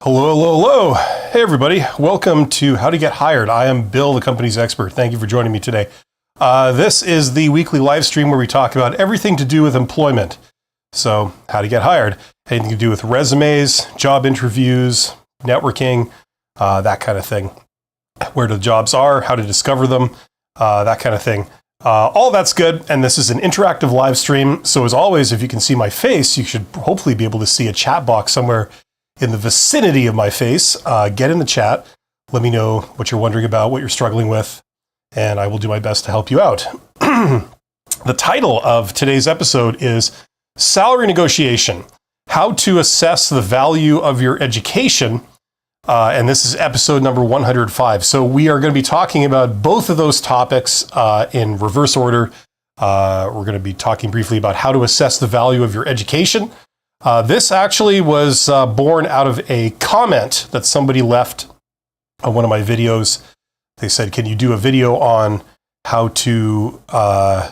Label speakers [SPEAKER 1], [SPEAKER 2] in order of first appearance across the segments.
[SPEAKER 1] Hello, hello, hello. Hey, everybody. Welcome to How to Get Hired. I am Bill, the company's expert. Thank you for joining me today. This is the weekly live stream where we talk about everything to do with employment. So, how to get hired, anything to do with resumes, job interviews, networking, that kind of thing. Where the jobs are, how to discover them, that kind of thing. All that's good, and this is an interactive live stream. So as always, if you can see my face, you should hopefully be able to see a chat box somewhere in the vicinity of my face. Get in the chat. Let me know what you're wondering about, what you're struggling with, and I will do my best to help you out. The title of today's episode is Salary Negotiation, How to Assess the Value of Your Education. And this is episode number 105. So we are going to be talking about both of those topics in reverse order. We're going to be talking briefly about how to assess the value of your education. This actually was born out of a comment that somebody left on one of my videos. They said, can you do a video on how to, I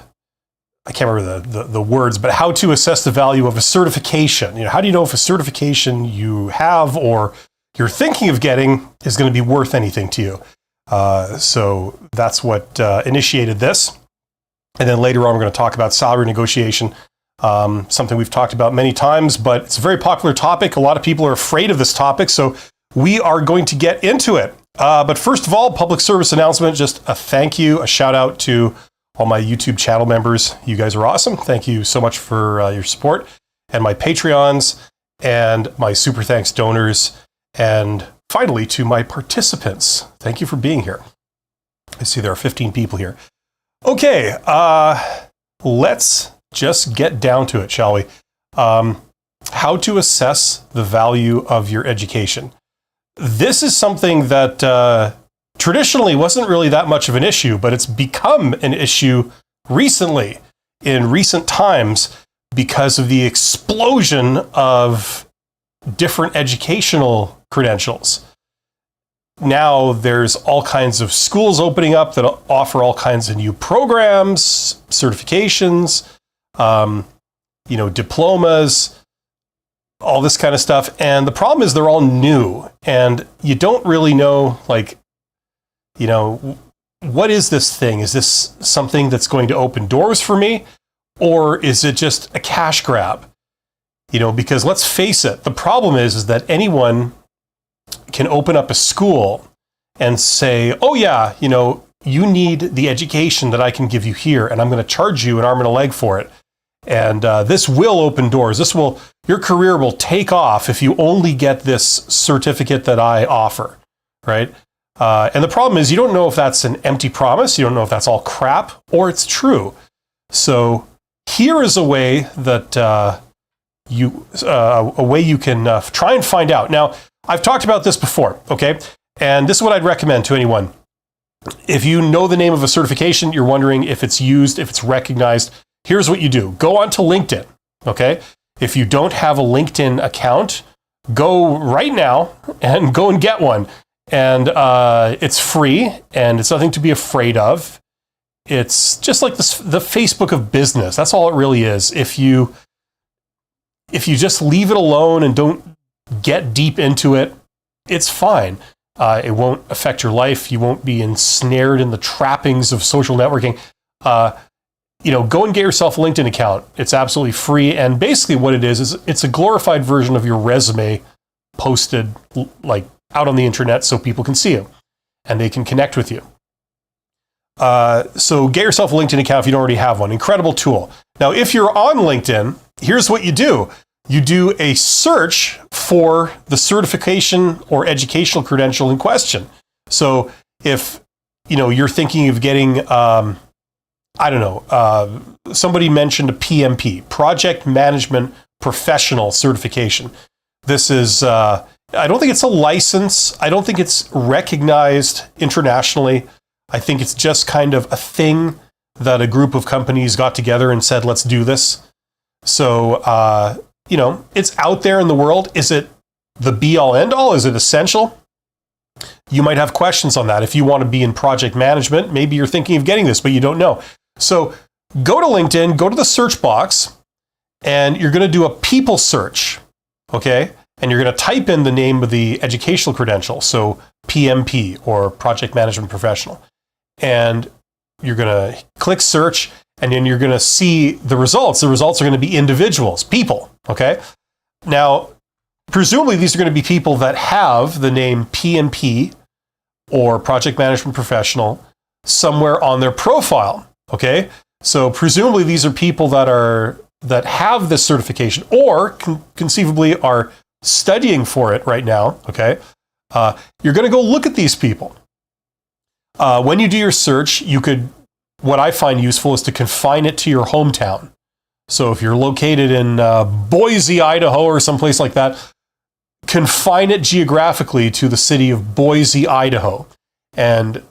[SPEAKER 1] can't remember the words, but how to assess the value of a certification. You know, how do you know if a certification you have or you're thinking of getting is going to be worth anything to you? So that's what initiated this. And then later on, we're going to talk about salary negotiation. Something we've talked about many times, but it's a very popular topic. A lot of people are afraid of this topic, so we are going to get into it. But first of all, public service announcement, just a thank you, a shout out to all my YouTube channel members. You guys are awesome. Thank you so much for your support. And my Patreons and my super thanks donors. And finally, to my participants. Thank you for being here. I see there are 15 people here. Okay, let's just get down to it, shall we? How to assess the value of your education. This is something that traditionally wasn't really that much of an issue, but it's become an issue recently, in recent times, because of the explosion of different educational credentials. Now there's all kinds of schools opening up that offer all kinds of new programs, certifications, diplomas, all this kind of stuff. And the problem is they're all new and you don't really know, what is this thing? Is this something that's going to open doors for me? Or is it just a cash grab? Because let's face it, the problem is that anyone can open up a school and say, oh yeah, you need the education that I can give you here, and I'm going to charge you an arm and a leg for it. And this will open doors. Your career will take off if you only get this certificate that I offer, right? And the problem is you don't know if that's an empty promise. You don't know if that's all crap or it's true. So here is a way that you can try and find out. Now, I've talked about this before, okay? And this is what I'd recommend to anyone. If you know the name of a certification, you're wondering if it's used, if it's recognized, here's what you do. Go onto LinkedIn, okay? If you don't have a LinkedIn account, go right now and go and get one. And it's free and it's nothing to be afraid of. It's just like the Facebook of business. That's all it really is. If you just leave it alone and don't get deep into it, it's fine. It won't affect your life. You won't be ensnared in the trappings of social networking. Go and get yourself a LinkedIn account. It's absolutely free. And basically what it is it's a glorified version of your resume posted out on the internet so people can see you and they can connect with you. So get yourself a LinkedIn account if you don't already have one. Incredible tool. Now, if you're on LinkedIn, here's what you do. You do a search for the certification or educational credential in question. So if, you're thinking of getting, somebody mentioned a PMP, Project Management Professional Certification. This is, I don't think it's a license. I don't think it's recognized internationally. I think it's just kind of a thing that a group of companies got together and said, let's do this. So, it's out there in the world. Is it the be-all, end-all? Is it essential? You might have questions on that. If you want to be in project management, maybe you're thinking of getting this, but you don't know. So go to LinkedIn, go to the search box, and you're going to do a people search, okay? and you're going to type in the name of the educational credential, so PMP or Project Management Professional, and you're going to click search, and then you're going to see the results. The results are going to be individuals, people, okay? Now, presumably these are going to be people that have the name PMP or Project Management Professional somewhere on their profile, okay? So presumably these are people that have this certification or conceivably are studying for it right now, okay? You're going to go look at these people. When you do your search, what I find useful is to confine it to your hometown. So if you're located in Boise, Idaho, or someplace like that, confine it geographically to the city of Boise, Idaho. And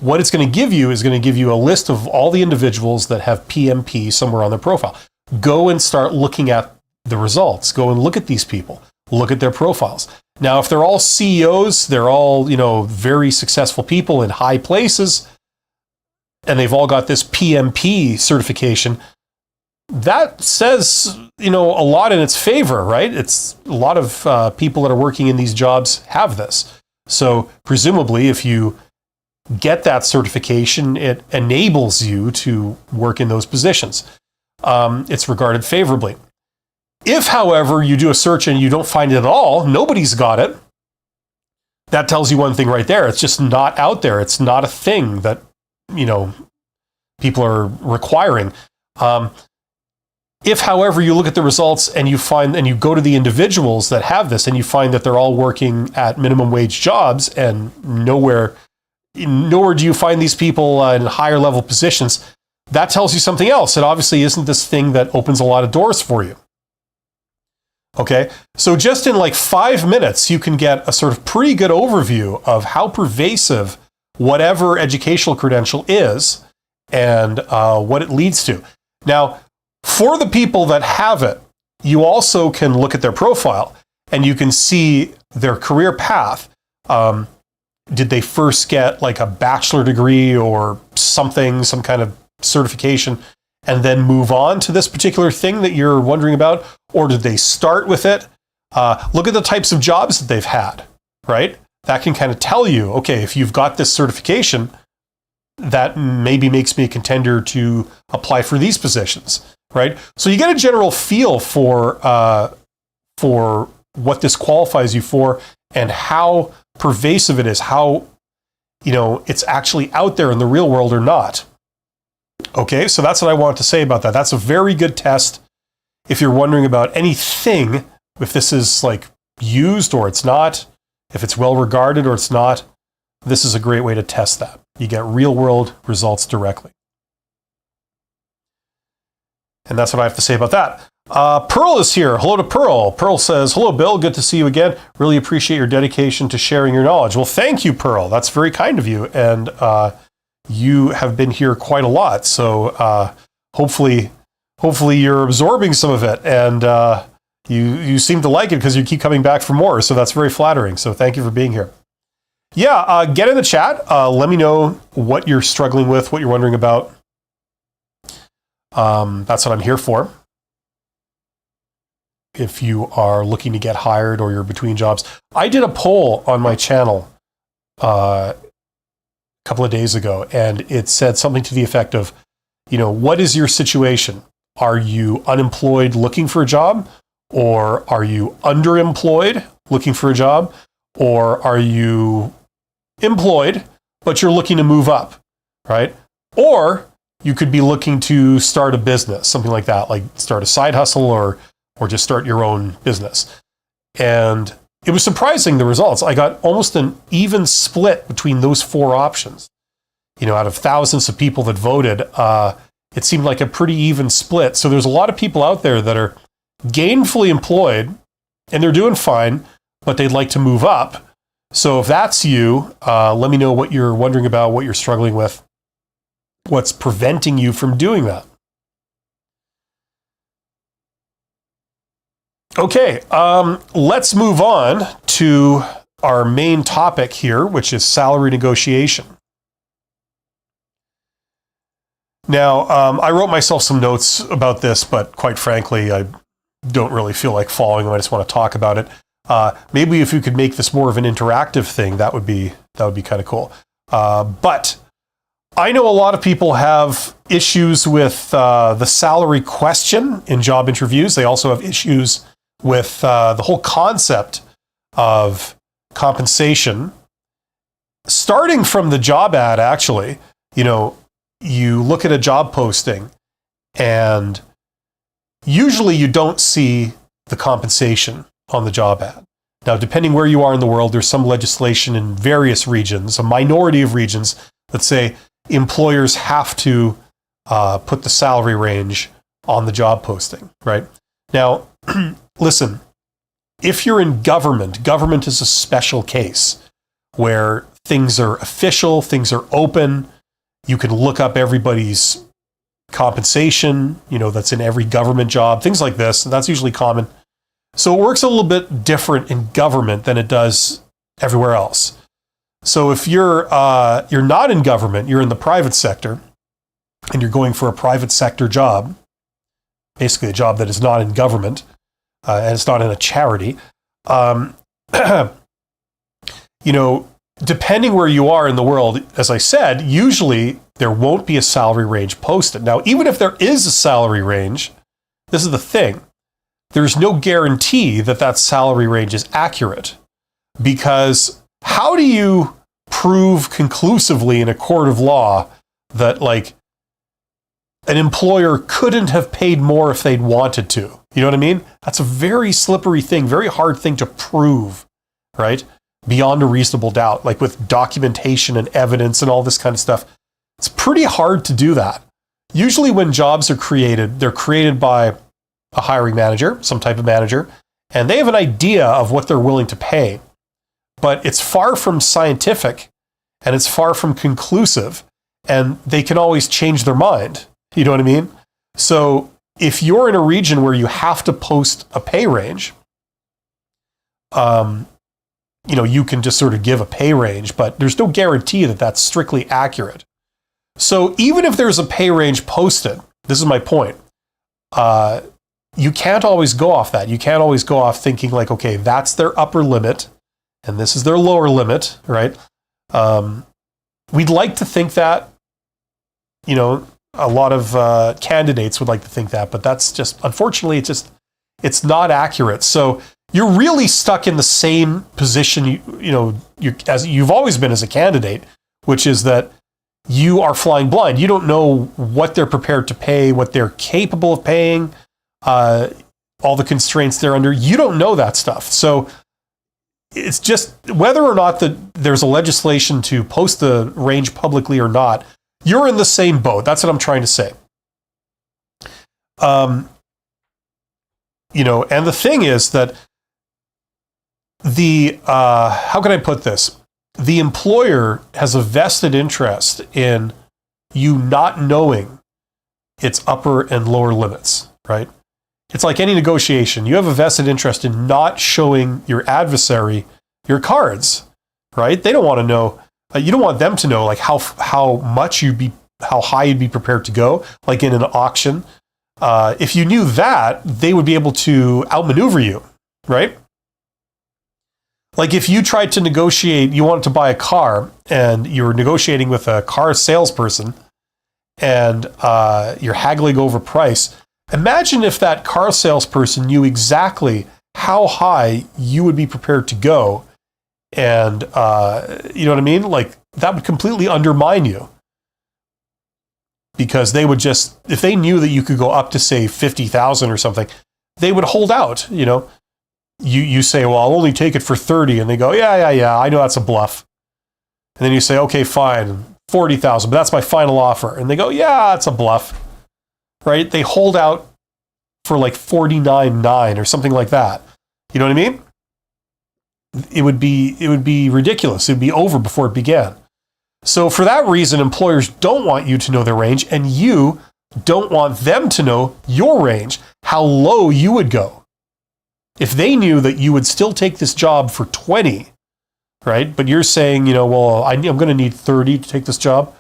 [SPEAKER 1] what it's going to give you is going to give you a list of all the individuals that have PMP somewhere on their profile. Go and start looking at the results. Go and look at these people. Look at their profiles. Now, if they're all CEOs, they're all, very successful people in high places, and they've all got this PMP certification, that says, a lot in its favor, right? It's a lot of people that are working in these jobs have this. So presumably, if you get that certification, it enables you to work in those positions. It's regarded favorably. If, however, you do a search and you don't find it at all, nobody's got it, that tells you one thing right there. It's just not out there. It's not a thing that, people are requiring. If, however, you look at the results and you go to the individuals that have this and you find that they're all working at minimum wage jobs and nowhere do you find these people in higher level positions, that tells you something else. It obviously isn't this thing that opens a lot of doors for you. Okay, so just in like 5 minutes, you can get a sort of pretty good overview of how pervasive whatever educational credential is and what it leads to. Now, for the people that have it, you also can look at their profile and you can see their career path. Did they first get like a bachelor degree or something, some kind of certification, and then move on to this particular thing that you're wondering about? Or did they start with it? Look at the types of jobs that they've had, right? That can kind of tell you, okay, if you've got this certification, that maybe makes me a contender to apply for these positions, right? So you get a general feel for what this qualifies you for and how pervasive it is, how, it's actually out there in the real world or not. Okay, so that's what I want to say about that. That's a very good test if you're wondering about anything, if this is like used or it's not, if it's well regarded or it's not. This is a great way to test that. You get real world results directly. And that's what I have to say about that. Pearl is here. Hello to Pearl. Pearl says, hello, Bill. Good to see you again. Really appreciate your dedication to sharing your knowledge. Well, thank you, Pearl. That's very kind of you. And you have been here quite a lot. So hopefully you're absorbing some of it. And you seem to like it because you keep coming back for more. So that's very flattering. So thank you for being here. Yeah, get in the chat. Let me know what you're struggling with, what you're wondering about. That's what I'm here for. If you are looking to get hired or you're between jobs. I did a poll on my channel a couple of days ago, and it said something to the effect of, what is your situation? Are you unemployed looking for a job? Or are you underemployed looking for a job? Or are you employed, but you're looking to move up, right? Or you could be looking to start a business, something like that, like start a side hustle or just start your own business. And it was surprising, the results. I got almost an even split between those four options. Out of thousands of people that voted, it seemed like a pretty even split. So there's a lot of people out there that are gainfully employed and they're doing fine, but they'd like to move up. So if that's you, let me know what you're wondering about, what you're struggling with, what's preventing you from doing that. Okay, let's move on to our main topic here, which is salary negotiation. Now, I wrote myself some notes about this, but quite frankly, I don't really feel like following them. I just want to talk about it. Maybe if you could make this more of an interactive thing, that would be kind of cool. But I know a lot of people have issues with the salary question in job interviews. They also have issues with the whole concept of compensation. Starting from the job ad, actually, you look at a job posting and usually you don't see the compensation on the job ad. Now, depending where you are in the world, there's some legislation in various regions, a minority of regions, that say employers have to put the salary range on the job posting, right? Now, listen, if you're in government is a special case where things are official, things are open. You can look up everybody's compensation, that's in every government job, things like this. And that's usually common. So it works a little bit different in government than it does everywhere else. So if you're not in government, you're in the private sector, and you're going for a private sector job, basically a job that is not in government, and it's not in a charity, depending where you are in the world, as I said, usually there won't be a salary range posted. Now, even if there is a salary range, this is the thing. There's no guarantee that that salary range is accurate, because how do you prove conclusively in a court of law that an employer couldn't have paid more if they'd wanted to? You know what I mean? That's a very slippery thing, very hard thing to prove, right? Beyond a reasonable doubt, like with documentation and evidence and all this kind of stuff. It's pretty hard to do that. Usually when jobs are created, they're created by a hiring manager, some type of manager, and they have an idea of what they're willing to pay. But it's far from scientific, and it's far from conclusive, and they can always change their mind. You know what I mean? So if you're in a region where you have to post a pay range, you can just sort of give a pay range, but there's no guarantee that that's strictly accurate. So even if there's a pay range posted, this is my point, you can't always go off that. You can't always go off thinking okay, that's their upper limit, and this is their lower limit, right? We'd like to think that, a lot of candidates would like to think that, but that's just, unfortunately, it's not accurate. So you're really stuck in the same position, as you've always been as a candidate, which is that you are flying blind. You don't know what they're prepared to pay, what they're capable of paying, all the constraints they're under. You don't know that stuff. So it's just whether or not there's a legislation to post the range publicly or not, you're in the same boat. That's what I'm trying to say. And the thing is that how can I put this? The employer has a vested interest in you not knowing its upper and lower limits, right? It's like any negotiation. You have a vested interest in not showing your adversary your cards, right? They don't want to know. You don't want them to know how high you'd be prepared to go, like in an auction. If you knew that, they would be able to outmaneuver you, right? Like if you tried to negotiate, you wanted to buy a car and you were negotiating with a car salesperson and you're haggling over price. Imagine if that car salesperson knew exactly how high you would be prepared to go. And you know what I mean? That would completely undermine you. Because they would just, if they knew that you could go up to say 50,000 or something, they would hold out, You say, well, I'll only take it for 30. And they go, yeah, I know that's a bluff. And then you say, okay, fine, 40,000, but that's my final offer. And they go, yeah, it's a bluff, right? They hold out for 49.9 or something like that. You know what I mean? It would be ridiculous. It would be over before it began. So for that reason, employers don't want you to know their range, and you don't want them to know your range, how low you would go. If they knew that you would still take this job for 20, right? But you're saying, well, I'm going to need 30 to take this job.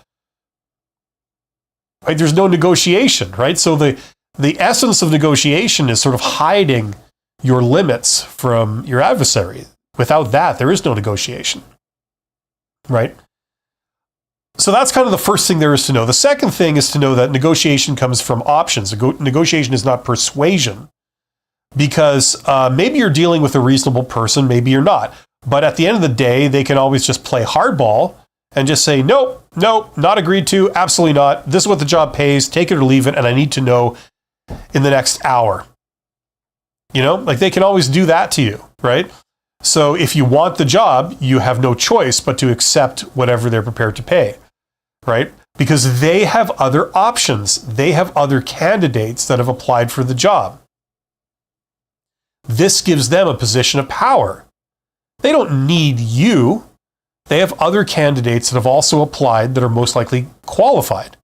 [SPEAKER 1] Right? There's no negotiation, right? So the essence of negotiation is sort of hiding your limits from your adversary. Without that, there is no negotiation, right? So that's kind of the first thing there is to know. The second thing is to know that negotiation comes from options. Negotiation is not persuasion, because maybe you're dealing with a reasonable person, maybe you're not. But at the end of the day, they can always just play hardball and just say, nope, not agreed to, absolutely not. This is what the job pays, take it or leave it, and I need to know in the next hour. Like they can always do that to you, right? So if you want the job, you have no choice but to accept whatever they're prepared to pay, right? Because they have other options. They have other candidates that have applied for the job. This gives them a position of power. They don't need you. They have other candidates that have also applied that are most likely qualified.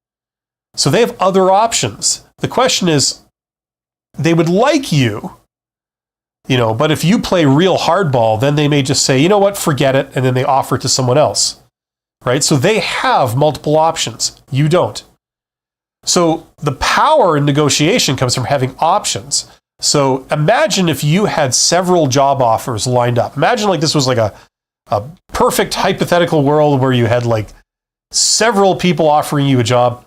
[SPEAKER 1] So they have other options. The question is, they would like you, but if you play real hardball, then they may just say, you know what, forget it, and then they offer it to someone else, right? So they have multiple options. You don't. So the power in negotiation comes from having options. So imagine if you had several job offers lined up. Imagine like this was like a perfect hypothetical world where you had like several people offering you a job.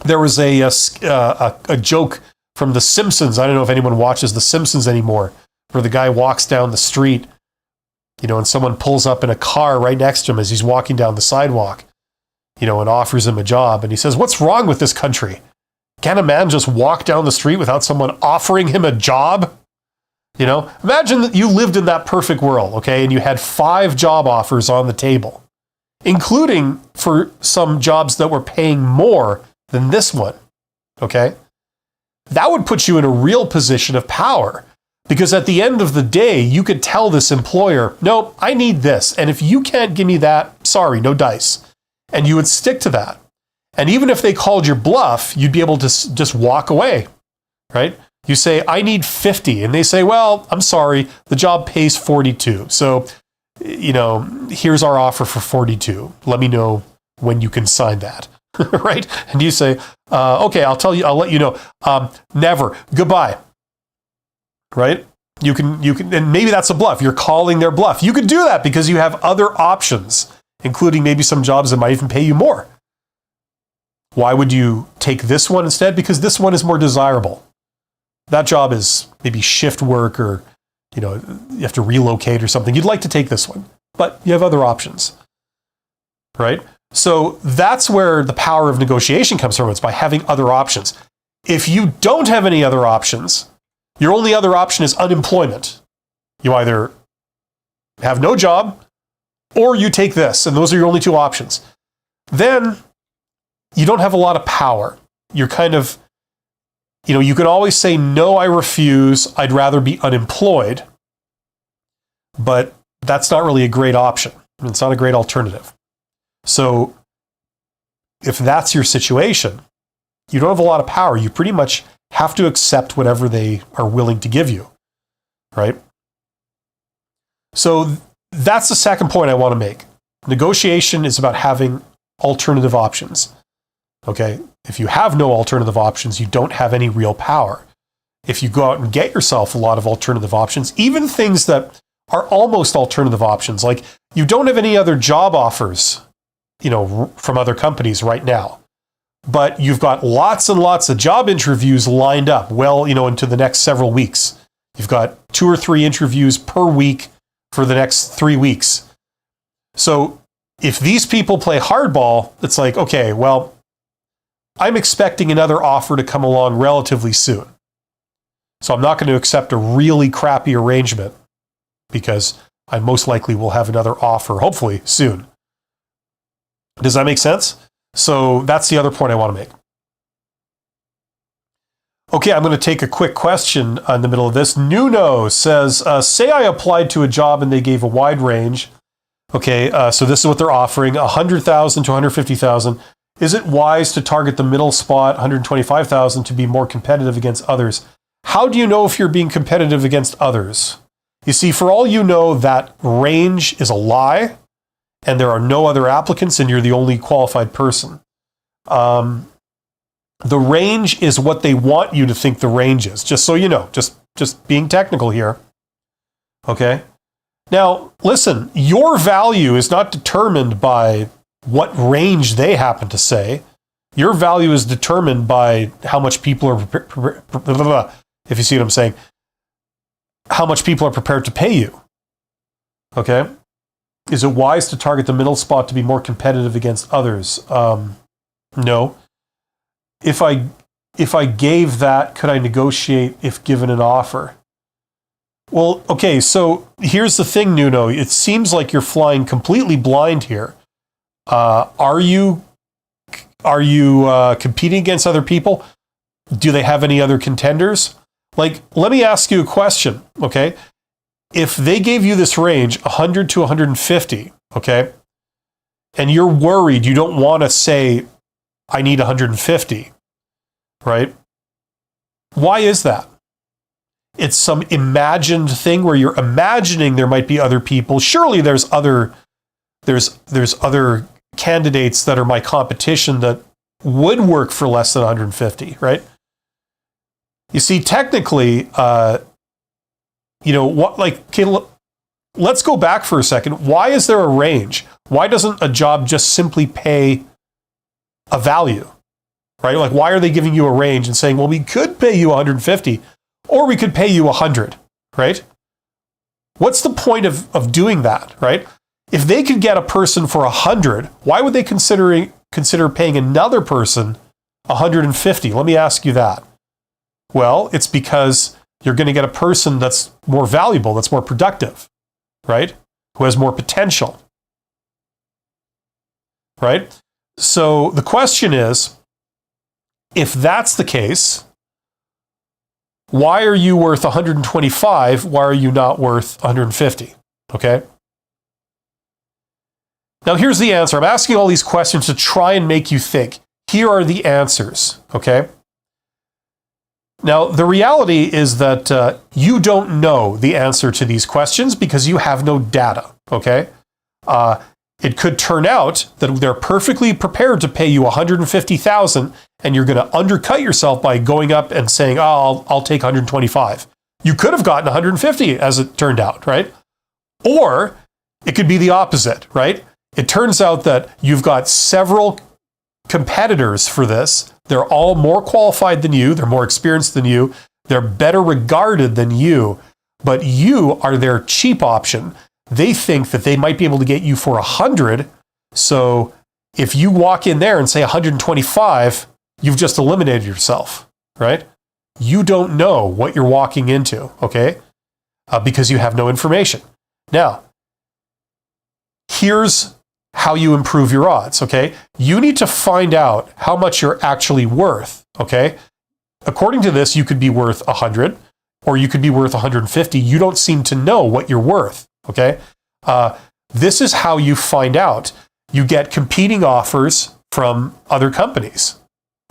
[SPEAKER 1] There was a joke from The Simpsons. I don't know if anyone watches The Simpsons anymore, where the guy walks down the street, and someone pulls up in a car right next to him as he's walking down the sidewalk, and offers him a job. And he says, "What's wrong with this country? Can't a man just walk down the street without someone offering him a job?" Imagine that you lived in that perfect world, okay? And you had 5 job offers on the table, including for some jobs that were paying more than this one, okay? That would put you in a real position of power, because at the end of the day, you could tell this employer, "Nope, I need this. And if you can't give me that, sorry, no dice." And you would stick to that. And even if they called your bluff, you'd be able to just walk away, right? You say, "I need 50." And they say, "Well, I'm sorry, the job pays 42. So, here's our offer for 42. Let me know when you can sign that." Right? And you say, "Okay, I'll let you know. Never. Goodbye." Right? You can, and maybe that's a bluff. You're calling their bluff. You could do that because you have other options, including maybe some jobs that might even pay you more. Why would you take this one instead? Because this one is more desirable. That job is maybe shift work, or, you have to relocate or something. You'd like to take this one, but you have other options, right? So that's where the power of negotiation comes from. It's by having other options. If you don't have any other options, your only other option is unemployment. You either have no job or you take this, and those are your only 2 options. Then you don't have a lot of power. You're kind of, you can always say, "No, I refuse. I'd rather be unemployed." But that's not really a great option. It's not a great alternative. So if that's your situation, you don't have a lot of power. You pretty much have to accept whatever they are willing to give you, right? So that's the second point I want to make. Negotiation is about having alternative options, okay? If you have no alternative options, you don't have any real power. If you go out and get yourself a lot of alternative options, even things that are almost alternative options, like you don't have any other job offers, from other companies right now, but you've got lots and lots of job interviews lined up into the next several weeks. You've got 2 or 3 interviews per week for the next 3 weeks. So if these people play hardball, it's like, okay, well, I'm expecting another offer to come along relatively soon. So I'm not going to accept a really crappy arrangement because I most likely will have another offer, hopefully soon. Does that make sense? So that's the other point I want to make. Okay, I'm going to take a quick question in the middle of this. Nuno says, say I applied to a job and they gave a wide range. Okay, so this is what they're offering, 100,000 to 150,000. Is it wise to target the middle spot, 125,000, to be more competitive against others? How do you know if you're being competitive against others? You see, for all you know, that range is a lie, and there are no other applicants, and you're the only qualified person. The range is what they want you to think the range is, just so you know, just being technical here. Okay? Now, listen, your value is not determined by what range they happen to say. Your value is determined by how much people are, if you see what I'm saying, how much people are prepared to pay you. Okay? Is it wise to target the middle spot to be more competitive against others? No. If I gave that, could I negotiate if given an offer? Well, okay, so here's the thing, Nuno. It seems like you're flying completely blind here. Are you competing against other people? Do they have any other contenders? Like, let me ask you a question, okay? If they gave you this range, 100 to 150, okay, and you're worried, you don't want to say, I need 150, right? Why is that? It's some imagined thing where you're imagining there might be other people. Surely there's other candidates that are my competition that would work for less than 150, right? You see, technically, let's go back for a second. Why is there a range? Why doesn't a job just simply pay a value, right? Like, why are they giving you a range and saying, well, we could pay you 150 or we could pay you 100, right? What's the point of doing that, right? If they could get a person for 100, why would they consider paying another person 150? Let me ask you that. Well, it's because you're going to get a person that's more valuable, that's more productive, right? Who has more potential, right? So the question is, if that's the case, why are you worth 125? Why are you not worth 150? Okay? Now here's the answer. I'm asking all these questions to try and make you think. Here are the answers, okay? Now, the reality is that you don't know the answer to these questions because you have no data, okay? It could turn out that they're perfectly prepared to pay you $150,000 and you're going to undercut yourself by going up and saying, oh, I'll take 125. You could have gotten 150 as it turned out, right? Or it could be the opposite, right? It turns out that you've got several competitors for this. They're all more qualified than you. They're more experienced than you. They're better regarded than you, but you are their cheap option. They think that they might be able to get you for 100. So if you walk in there and say 125, you've just eliminated yourself, right? You don't know what you're walking into, okay? Because you have no information. Now, here's how you improve your odds, okay? You need to find out how much you're actually worth, okay? According to this, you could be worth 100 or you could be worth 150. You don't seem to know what you're worth, okay? This is how you find out. You get competing offers from other companies,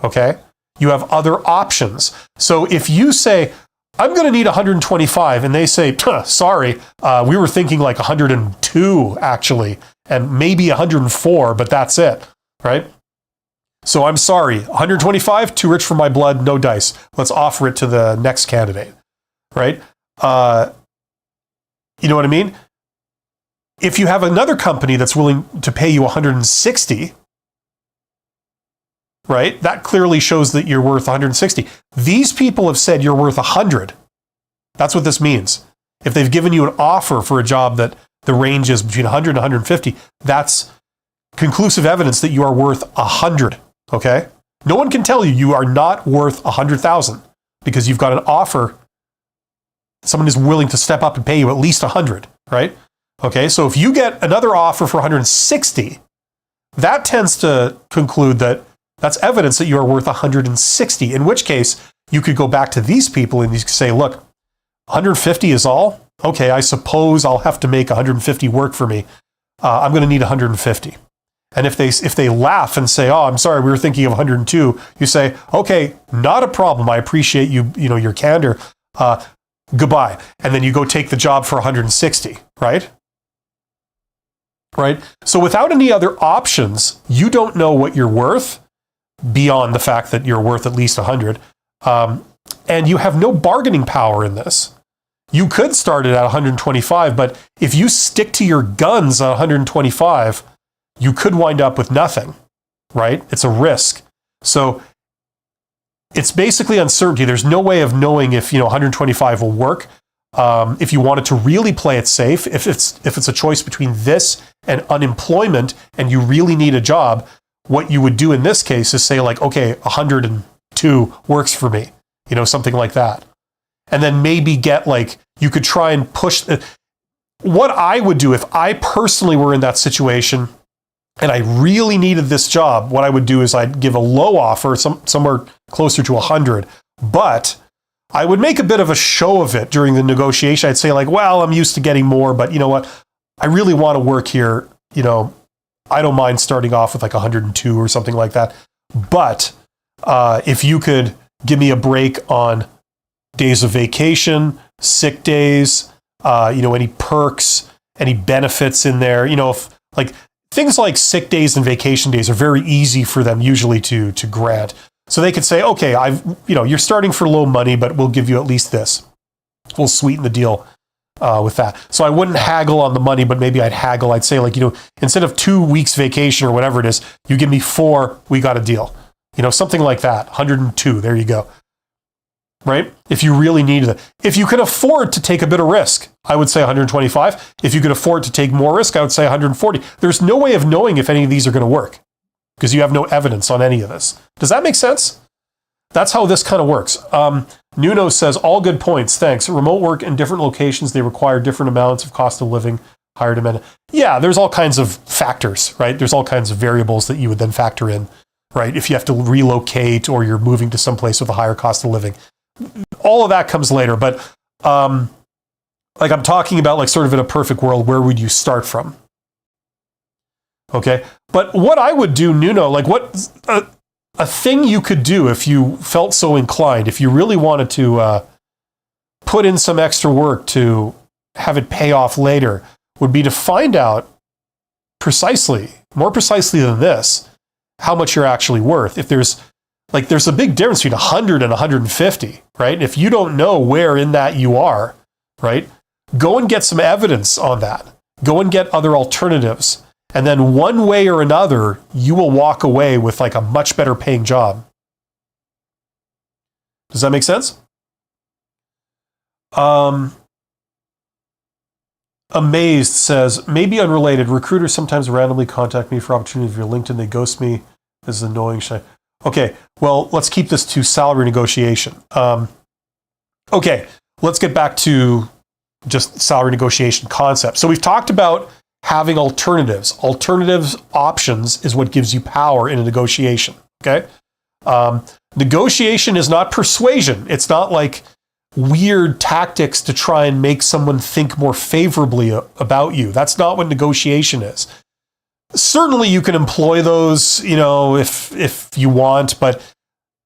[SPEAKER 1] okay? You have other options. So if you say, I'm going to need 125, and they say, sorry, we were thinking like 102 actually, and maybe 104, but that's it, right? So I'm sorry, 125, too rich for my blood, no dice. Let's offer it to the next candidate, right? You know what I mean? If you have another company that's willing to pay you 160, right? That clearly shows that you're worth 160. These people have said you're worth 100. That's what this means. If they've given you an offer for a job that the range is between 100 and 150, that's conclusive evidence that you are worth 100, okay? No one can tell you you are not worth 100,000 because you've got an offer. Someone is willing to step up and pay you at least 100, right? Okay, so if you get another offer for 160, that tends to conclude that that's evidence that you are worth 160, in which case you could go back to these people and you could say, look, 150 is all? Okay, I suppose I'll have to make 150 work for me. I'm going to need 150. And if they laugh and say, oh, I'm sorry, we were thinking of 102, you say, okay, not a problem. I appreciate your candor. Goodbye. And then you go take the job for 160, right? Right? So without any other options, you don't know what you're worth. beyond the fact that you're worth at least 100. And you have no bargaining power in this. You could start it at 125, but if you stick to your guns at 125, you could wind up with nothing, right? It's a risk. So it's basically uncertainty. There's no way of knowing if 125 will work. If you wanted to really play it safe, if it's a choice between this and unemployment, and you really need a job, what you would do in this case is say like, okay, 102 works for me, something like that. And then maybe get like, you could try and push. What I would do if I personally were in that situation and I really needed this job, what I would do is I'd give a low offer, somewhere closer to 100, but I would make a bit of a show of it during the negotiation. I'd say like, well, I'm used to getting more, but you know what? I really want to work here. I don't mind starting off with like 102 or something like that. But if you could give me a break on days of vacation, sick days, any perks, any benefits in there, if like things like sick days and vacation days are very easy for them usually to grant. So they could say, okay, you're starting for low money, but we'll give you at least this. We'll sweeten the deal with that. So I wouldn't haggle on the money, but maybe I'd say like, instead of 2 weeks vacation or whatever it is, you give me 4, we got a deal. Something like that. 102, there you go. Right? If you really needed it. If you could afford to take a bit of risk, I would say 125. If you could afford to take more risk, I would say 140. There's no way of knowing if any of these are going to work because you have no evidence on any of this. Does that make sense? That's how this kind of works. Nuno says, all good points, thanks. Remote work in different locations, they require different amounts of cost of living, higher demand. Yeah, there's all kinds of factors, right? There's all kinds of variables that you would then factor in, right? If you have to relocate or you're moving to someplace with a higher cost of living. All of that comes later, but like I'm talking about like sort of in a perfect world, where would you start from? Okay, but what I would do, Nuno, like what a thing you could do if you felt so inclined, if you really wanted to put in some extra work to have it pay off later, would be to find out more precisely than this, how much you're actually worth. If there's a big difference between 100 and 150, right? If you don't know where in that you are, right? Go and get some evidence on that. Go and get other alternatives. And then one way or another, you will walk away with like a much better paying job. Does that make sense? Amazed says, maybe unrelated. Recruiters sometimes randomly contact me for opportunities via LinkedIn. They ghost me. This is annoying. Okay, well, let's keep this to salary negotiation. Okay, let's get back to just salary negotiation concept. So we've talked about having alternatives. Options is what gives you power in a negotiation, okay? Negotiation is not persuasion. It's not like weird tactics to try and make someone think more favorably about you. That's not what negotiation is. Certainly you can employ those, if you want, but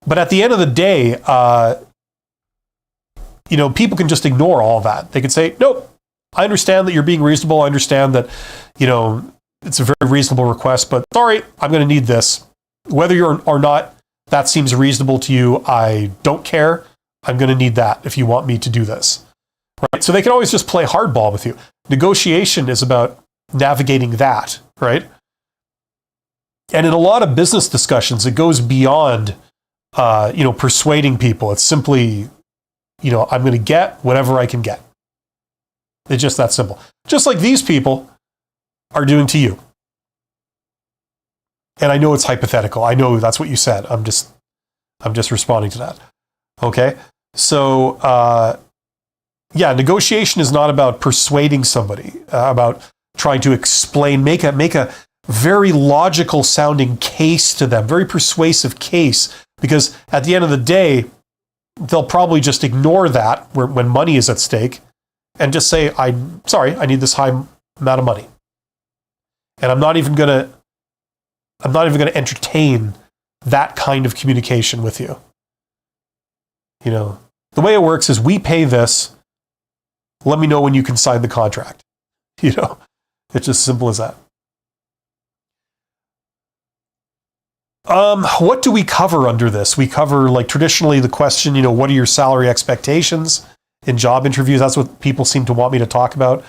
[SPEAKER 1] at the end of the day, people can just ignore all that. They can say, nope, I understand that you're being reasonable. I understand that, it's a very reasonable request, but sorry, I'm going to need this. Whether you're or not, that seems reasonable to you. I don't care. I'm going to need that if you want me to do this. Right? So they can always just play hardball with you. Negotiation is about navigating that, right? And in a lot of business discussions, it goes beyond, persuading people. It's simply, I'm going to get whatever I can get. It's just that simple. Just like these people are doing to you. And I know it's hypothetical. I know that's what you said. I'm just responding to that. Okay? So, negotiation is not about persuading somebody, about trying to explain, make a very logical sounding case to them, very persuasive case, because at the end of the day, they'll probably just ignore that when money is at stake and just say, I'm sorry, I need this high amount of money. And I'm not even going to entertain that kind of communication with you. The way it works is we pay this. Let me know when you can sign the contract. It's just simple as that. What do we cover under this? We cover, like, traditionally the question, what are your salary expectations in job interviews? That's what people seem to want me to talk about.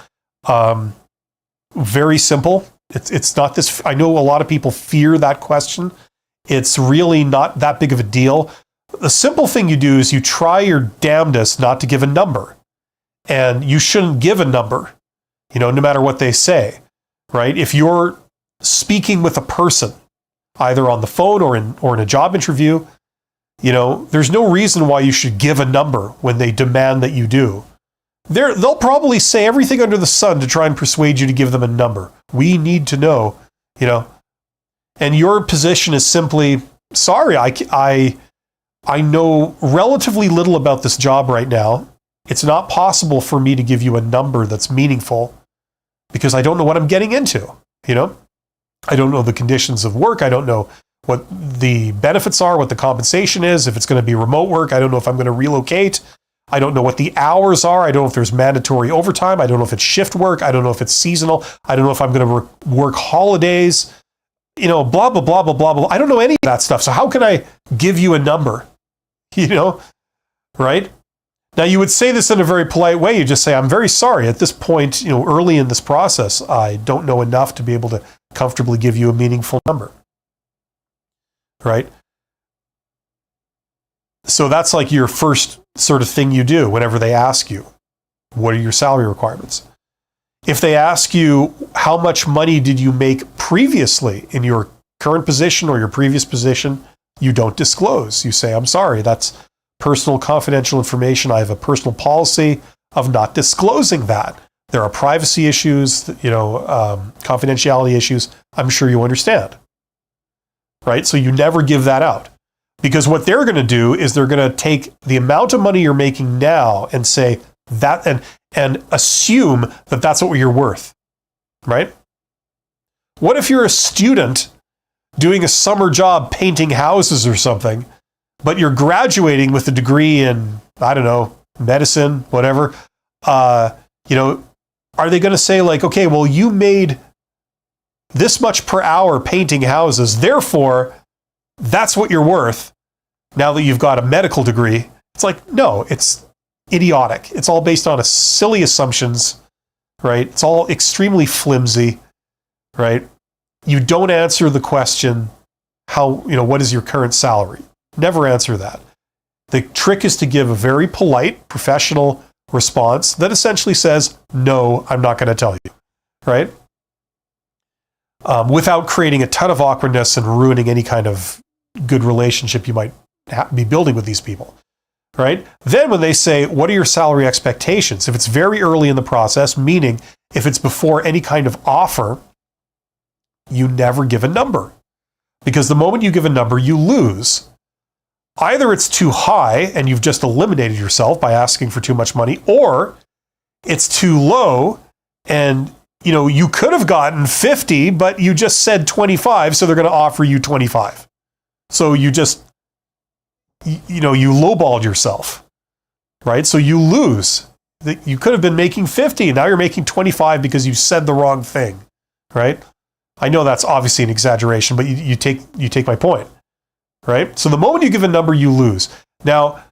[SPEAKER 1] Very simple. It's not this. I know a lot of people fear that question. It's really not that big of a deal. The simple thing you do is you try your damnedest not to give a number. And you shouldn't give a number, no matter what they say, right? If you're speaking with a person, either on the phone or in a job interview, there's no reason why you should give a number when they demand that you do. They'll probably say everything under the sun to try and persuade you to give them a number. We need to know, and your position is simply, sorry, I know relatively little about this job right now. It's not possible for me to give you a number that's meaningful because I don't know what I'm getting into, I don't know the conditions of work. I don't know what the benefits are, what the compensation is, if it's going to be remote work. I don't know if I'm going to relocate. I don't know what the hours are. I don't know if there's mandatory overtime. I don't know if it's shift work. I don't know if it's seasonal. I don't know if I'm going to work holidays, blah, blah, blah, blah, blah, blah. I don't know any of that stuff. So how can I give you a number, right? Now, you would say this in a very polite way. You just say, I'm very sorry. At this point, early in this process, I don't know enough to be able to comfortably give you a meaningful number, right? So that's like your first sort of thing you do whenever they ask you, what are your salary requirements? If they ask you, how much money did you make previously in your current position or your previous position, you don't disclose. You say, I'm sorry, that's personal confidential information. I have a personal policy of not disclosing that. There are privacy issues, confidentiality issues. I'm sure you understand, right? So you never give that out. Because what they're going to do is they're going to take the amount of money you're making now and say that and assume that that's what you're worth, right? What if you're a student doing a summer job painting houses or something, but you're graduating with a degree in, I don't know, medicine, whatever? Are they going to say like, okay, well, you made this much per hour painting houses, therefore that's what you're worth now that you've got a medical degree? It's like, no, it's idiotic. It's all based on silly assumptions, right? It's all extremely flimsy, right? You don't answer the question, what is your current salary? Never answer that. The trick is to give a very polite, professional response that essentially says, no, I'm not going to tell you, right? Without creating a ton of awkwardness and ruining any kind of good relationship you might be building with these people, right? Then when they say, what are your salary expectations? If it's very early in the process, meaning if it's before any kind of offer, you never give a number. Because the moment you give a number, you lose. Either it's too high and you've just eliminated yourself by asking for too much money, or it's too low and you could have gotten 50, but you just said 25, so they're going to offer you 25. So you just, you lowballed yourself, right? So you lose. You could have been making 50, and now you're making 25 because you said the wrong thing, right? I know that's obviously an exaggeration, but you take my point, right? So the moment you give a number, you lose. Now,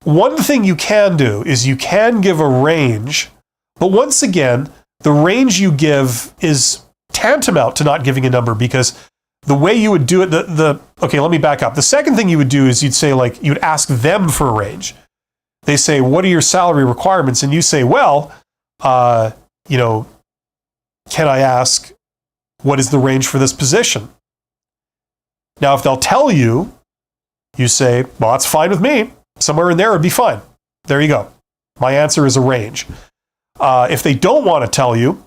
[SPEAKER 1] one thing you can do is you can give a range, but once again, the range you give is tantamount to not giving a number, because the way you would do it, okay, let me back up. The second thing you would do is you'd say, like, you'd ask them for a range. They say, what are your salary requirements? And you say, well, can I ask, what is the range for this position? Now, if they'll tell you, you say, well, that's fine with me. Somewhere in there would be fine. There you go. My answer is a range. If they don't want to tell you,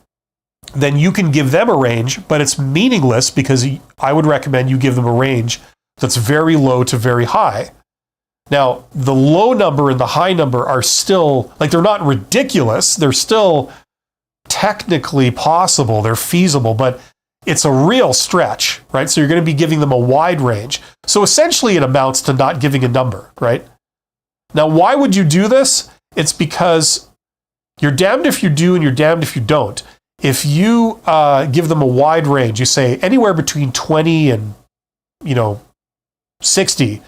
[SPEAKER 1] then you can give them a range, but it's meaningless, because I would recommend you give them a range that's very low to very high. Now, the low number and the high number are still, like, they're not ridiculous. They're still technically possible. They're feasible, but it's a real stretch, right? So you're going to be giving them a wide range. So essentially it amounts to not giving a number, right? Now, why would you do this? It's because you're damned if you do and you're damned if you don't. If you give them a wide range, you say anywhere between 20 and 60,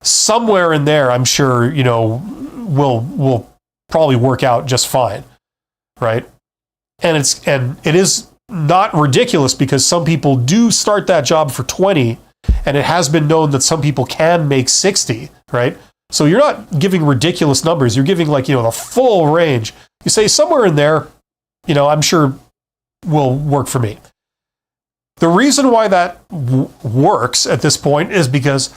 [SPEAKER 1] somewhere in there, I'm sure, will probably work out just fine, right? And it is not ridiculous because some people do start that job for 20, and it has been known that some people can make 60, right? So you're not giving ridiculous numbers. You're giving the full range. You say somewhere in there, I'm sure will work for me. The reason why that works at this point is because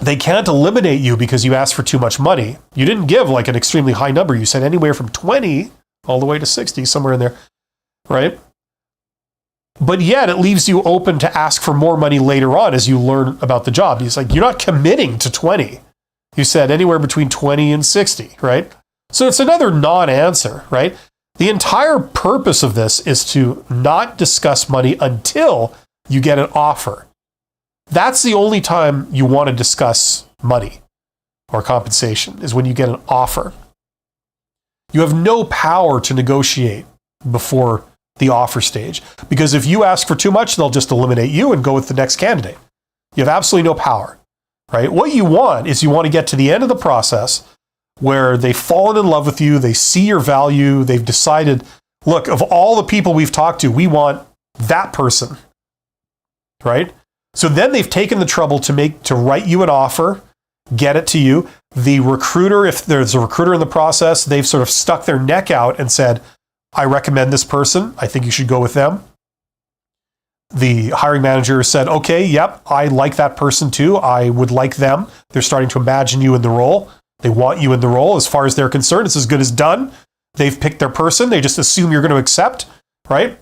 [SPEAKER 1] they can't eliminate you because you asked for too much money. You didn't give an extremely high number. You said anywhere from 20 all the way to 60, somewhere in there, right? But yet it leaves you open to ask for more money later on as you learn about the job. It's you're not committing to 20. You said anywhere between 20 and 60, right? So it's another non-answer, right? The entire purpose of this is to not discuss money until you get an offer. That's the only time you want to discuss money or compensation, is when you get an offer. You have no power to negotiate before the offer stage, because if you ask for too much, they'll just eliminate you and go with the next candidate. You have absolutely no power, right? What you want is you want to get to the end of the process where they've fallen in love with you, they see your value, they've decided, look, of all the people we've talked to, we want that person, right? So then they've taken the trouble to write you an offer, get it to you. The recruiter, if there's a recruiter in the process, they've sort of stuck their neck out and said, I recommend this person. I think you should go with them. The hiring manager said, okay, yep, I like that person too. I would like them. They're starting to imagine you in the role. They want you in the role. As far as they're concerned, it's as good as done. They've picked their person. They just assume you're going to accept, right?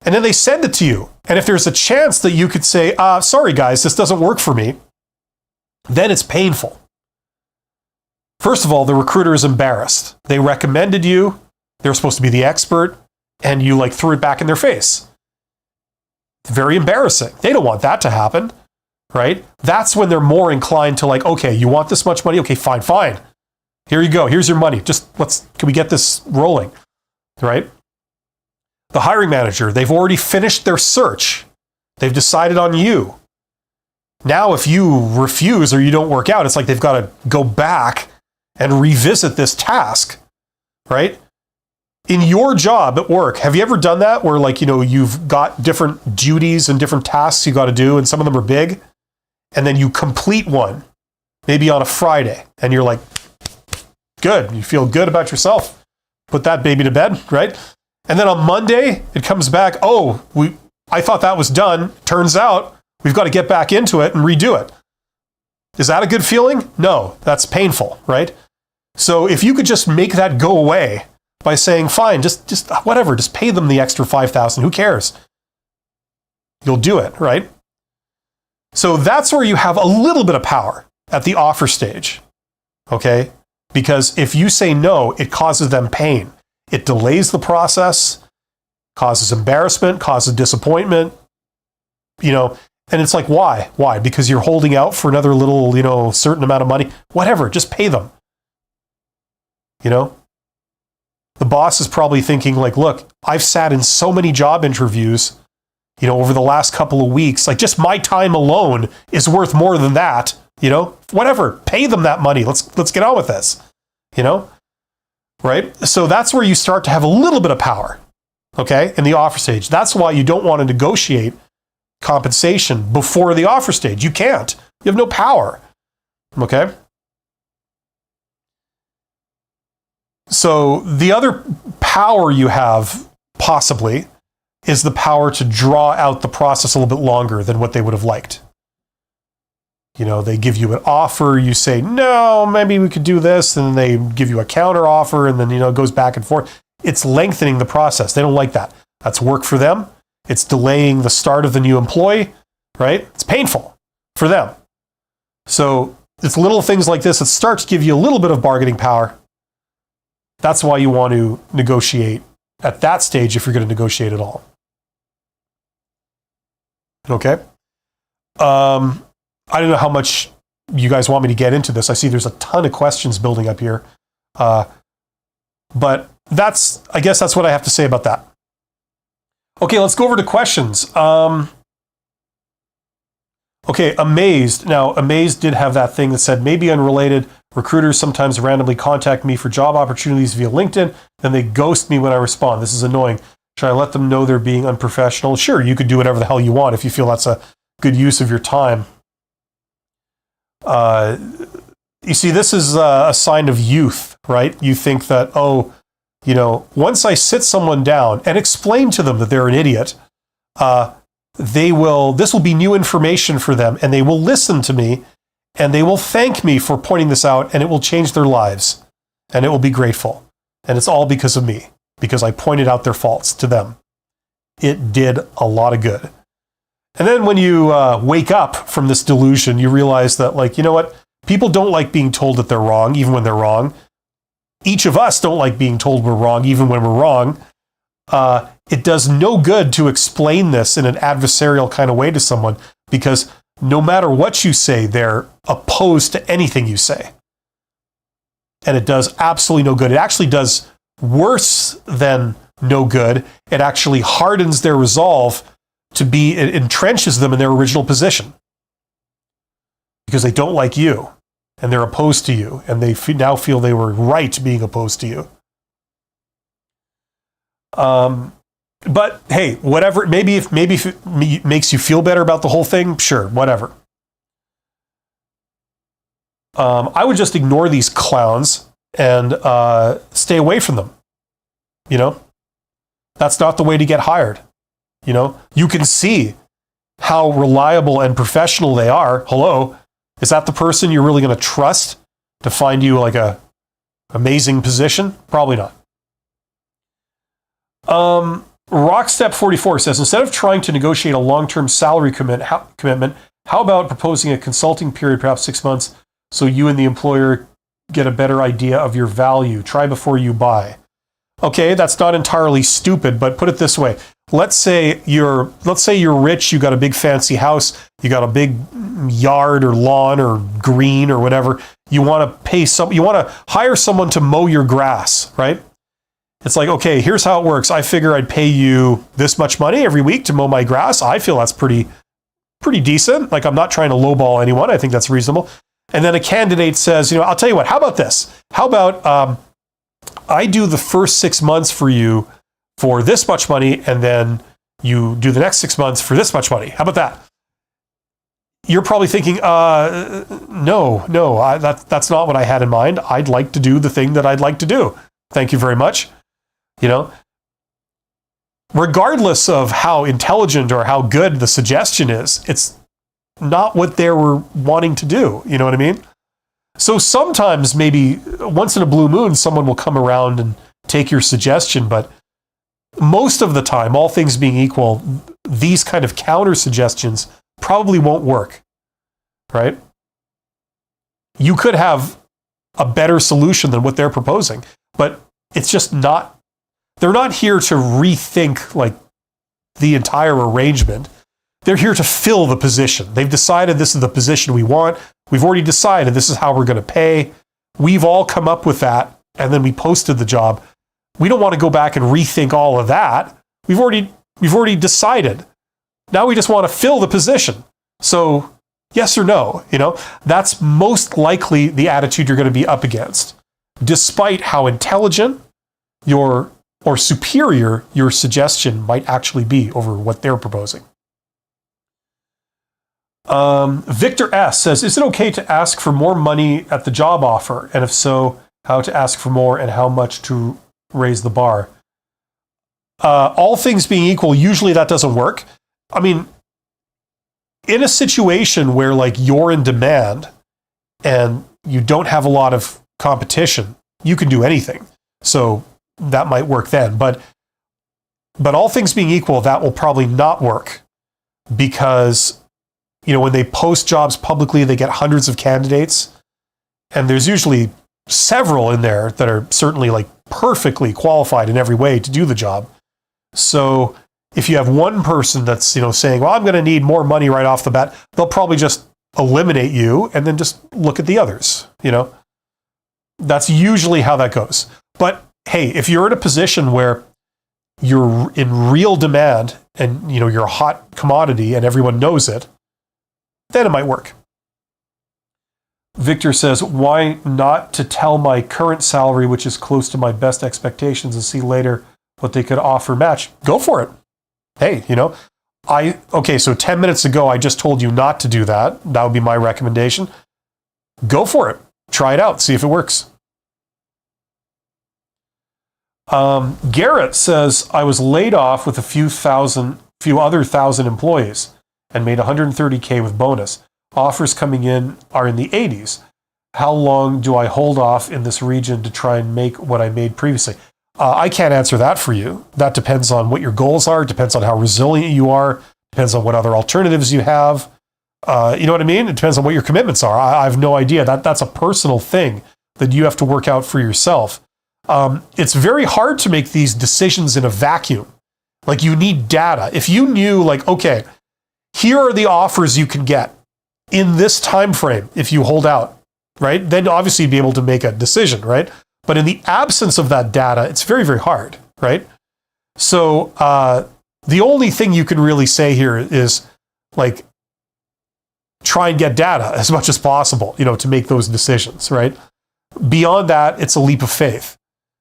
[SPEAKER 1] And then they send it to you. And if there's a chance that you could say, sorry guys, this doesn't work for me, then it's painful. First of all, the recruiter is embarrassed. They recommended you. They're supposed to be the expert, and you threw it back in their face. Very embarrassing. They don't want that to happen, right? That's when they're more inclined to okay, you want this much money? Okay, fine. Here you go. Here's your money. Can we get this rolling, right? The hiring manager, they've already finished their search. They've decided on you. Now, if you refuse or you don't work out, it's they've got to go back and revisit this task, right? In your job at work, have you ever done that where you've got different duties and different tasks you got to do, and some of them are big, and then you complete one, maybe on a Friday, and you're good, you feel good about yourself, put that baby to bed, right? And then on Monday, it comes back, I thought that was done. Turns out we've got to get back into it and redo it. Is that a good feeling? No, that's painful, right? So if you could just make that go away by saying, fine, just whatever, just pay them the extra $5,000. Who cares? You'll do it, right? So that's where you have a little bit of power at the offer stage, okay? Because if you say no, it causes them pain. It delays the process, causes embarrassment, causes disappointment, and it's why? Why? Because you're holding out for another little, certain amount of money. Whatever, just pay them. The boss is probably thinking look, I've sat in so many job interviews, over the last couple of weeks, just my time alone is worth more than that, whatever, pay them that money. Let's get on with this, right? So that's where you start to have a little bit of power, okay, in the offer stage. That's why you don't want to negotiate compensation before the offer stage. You can't. You have no power, okay? So the other power you have, possibly, is the power to draw out the process a little bit longer than what they would have liked. They give you an offer, you say, no, maybe we could do this, and then they give you a counter offer, and then, it goes back and forth. It's lengthening the process. They don't like that. That's work for them. It's delaying the start of the new employee, right? It's painful for them. So it's little things like this that start to give you a little bit of bargaining power. That's why you want to negotiate at that stage if you're going to negotiate at all. Okay? I don't know how much you guys want me to get into this. I see there's a ton of questions building up here. But I guess that's what I have to say about that. Okay, let's go over to questions. Okay, Amazed. Now, Amazed did have that thing that said, maybe unrelated. Recruiters sometimes randomly contact me for job opportunities via LinkedIn, then they ghost me when I respond. This is annoying. Should I let them know they're being unprofessional? Sure, you could do whatever the hell you want if you feel that's a good use of your time. You see, this is a sign of youth, right? You think that, once I sit someone down and explain to them that they're an idiot, this will be new information for them, and they will listen to me, and they will thank me for pointing this out, and it will change their lives, and it will be grateful. And it's all because of me, because I pointed out their faults to them. It did a lot of good. And then when you wake up from this delusion, you realize that, what? People don't like being told that they're wrong, even when they're wrong. Each of us don't like being told we're wrong, even when we're wrong. It does no good to explain this in an adversarial kind of way to someone, because no matter what you say, they're opposed to anything you say. And it does absolutely no good. It actually does worse than no good. It actually hardens their resolve it entrenches them in their original position. Because they don't like you, and they're opposed to you, and they now feel they were right being opposed to you. But hey, whatever. Maybe if it makes you feel better about the whole thing, sure, whatever. I would just ignore these clowns and stay away from them. That's not the way to get hired. You can see how reliable and professional they are. Hello, is that the person you're really going to trust to find you like a amazing position? Probably not. Rockstep44 says, instead of trying to negotiate a long-term salary commitment, how about proposing a consulting period, perhaps 6 months, so you and the employer get a better idea of your value? Try before you buy. Okay, that's not entirely stupid, but put it this way. Let's say you're rich, you got a big fancy house, you got a big yard or lawn or green or whatever. You want to hire someone to mow your grass, right? It's like, okay, here's how it works. I figure I'd pay you this much money every week to mow my grass. I feel that's pretty decent. Like, I'm not trying to lowball anyone. I think that's reasonable. And then a candidate says, I'll tell you what, how about this? How about I do the first 6 months for you for this much money, and then you do the next 6 months for this much money. How about that? You're probably thinking, no, that's not what I had in mind. I'd like to do the thing that I'd like to do. Thank you very much. Regardless of how intelligent or how good the suggestion is, it's not what they were wanting to do. You know what I mean? So sometimes, maybe once in a blue moon, someone will come around and take your suggestion, but most of the time, all things being equal, these kind of counter suggestions probably won't work, right? You could have a better solution than what they're proposing, but it's just not, they're not here to rethink like the entire arrangement. They're here to fill the position. They've decided this is the position we want. We've already decided this is how we're going to pay. We've all come up with that, and then we posted the job. We don't want to go back and rethink all of that. We've already decided. Now we just want to fill the position. So yes or no, that's most likely the attitude you're going to be up against, despite how intelligent or superior your suggestion might actually be over what they're proposing. Victor S. says, is it okay to ask for more money at the job offer? And if so, how to ask for more and how much to raise the bar? All things being equal, usually that doesn't work. I mean, in a situation where like you're in demand and you don't have a lot of competition, you can do anything. So that might work then. But all things being equal, that will probably not work, because when they post jobs publicly, they get hundreds of candidates, and there's usually several in there that are certainly like perfectly qualified in every way to do the job. So if you have one person that's, saying, well, I'm going to need more money right off the bat, they'll probably just eliminate you and then just look at the others. That's usually how that goes. But hey, if you're in a position where you're in real demand and, you're a hot commodity and everyone knows it, then it might work. Victor says, why not to tell my current salary, which is close to my best expectations, and see later what they could offer match? Go for it. Hey, so 10 minutes ago, I just told you not to do that. That would be my recommendation. Go for it. Try it out. See if it works. Garrett says, I was laid off with a few other thousand employees and made $130K with bonus. Offers coming in are in the 80s. How long do I hold off in this region to try and make what I made previously? I can't answer that for you. That depends on what your goals are. It depends on how resilient you are. Depends on what other alternatives you have. You know what I mean? It depends on what your commitments are. I have no idea. That's a personal thing that you have to work out for yourself. It's very hard to make these decisions in a vacuum. Like, you need data. If you knew, like, okay, here are the offers you can get in this time frame if you hold out, right? Then obviously you'd be able to make a decision, right? But in the absence of that data, it's very, very hard, right? So the only thing you can really say here is, like, try and get data as much as possible, to make those decisions, right? Beyond that, it's a leap of faith.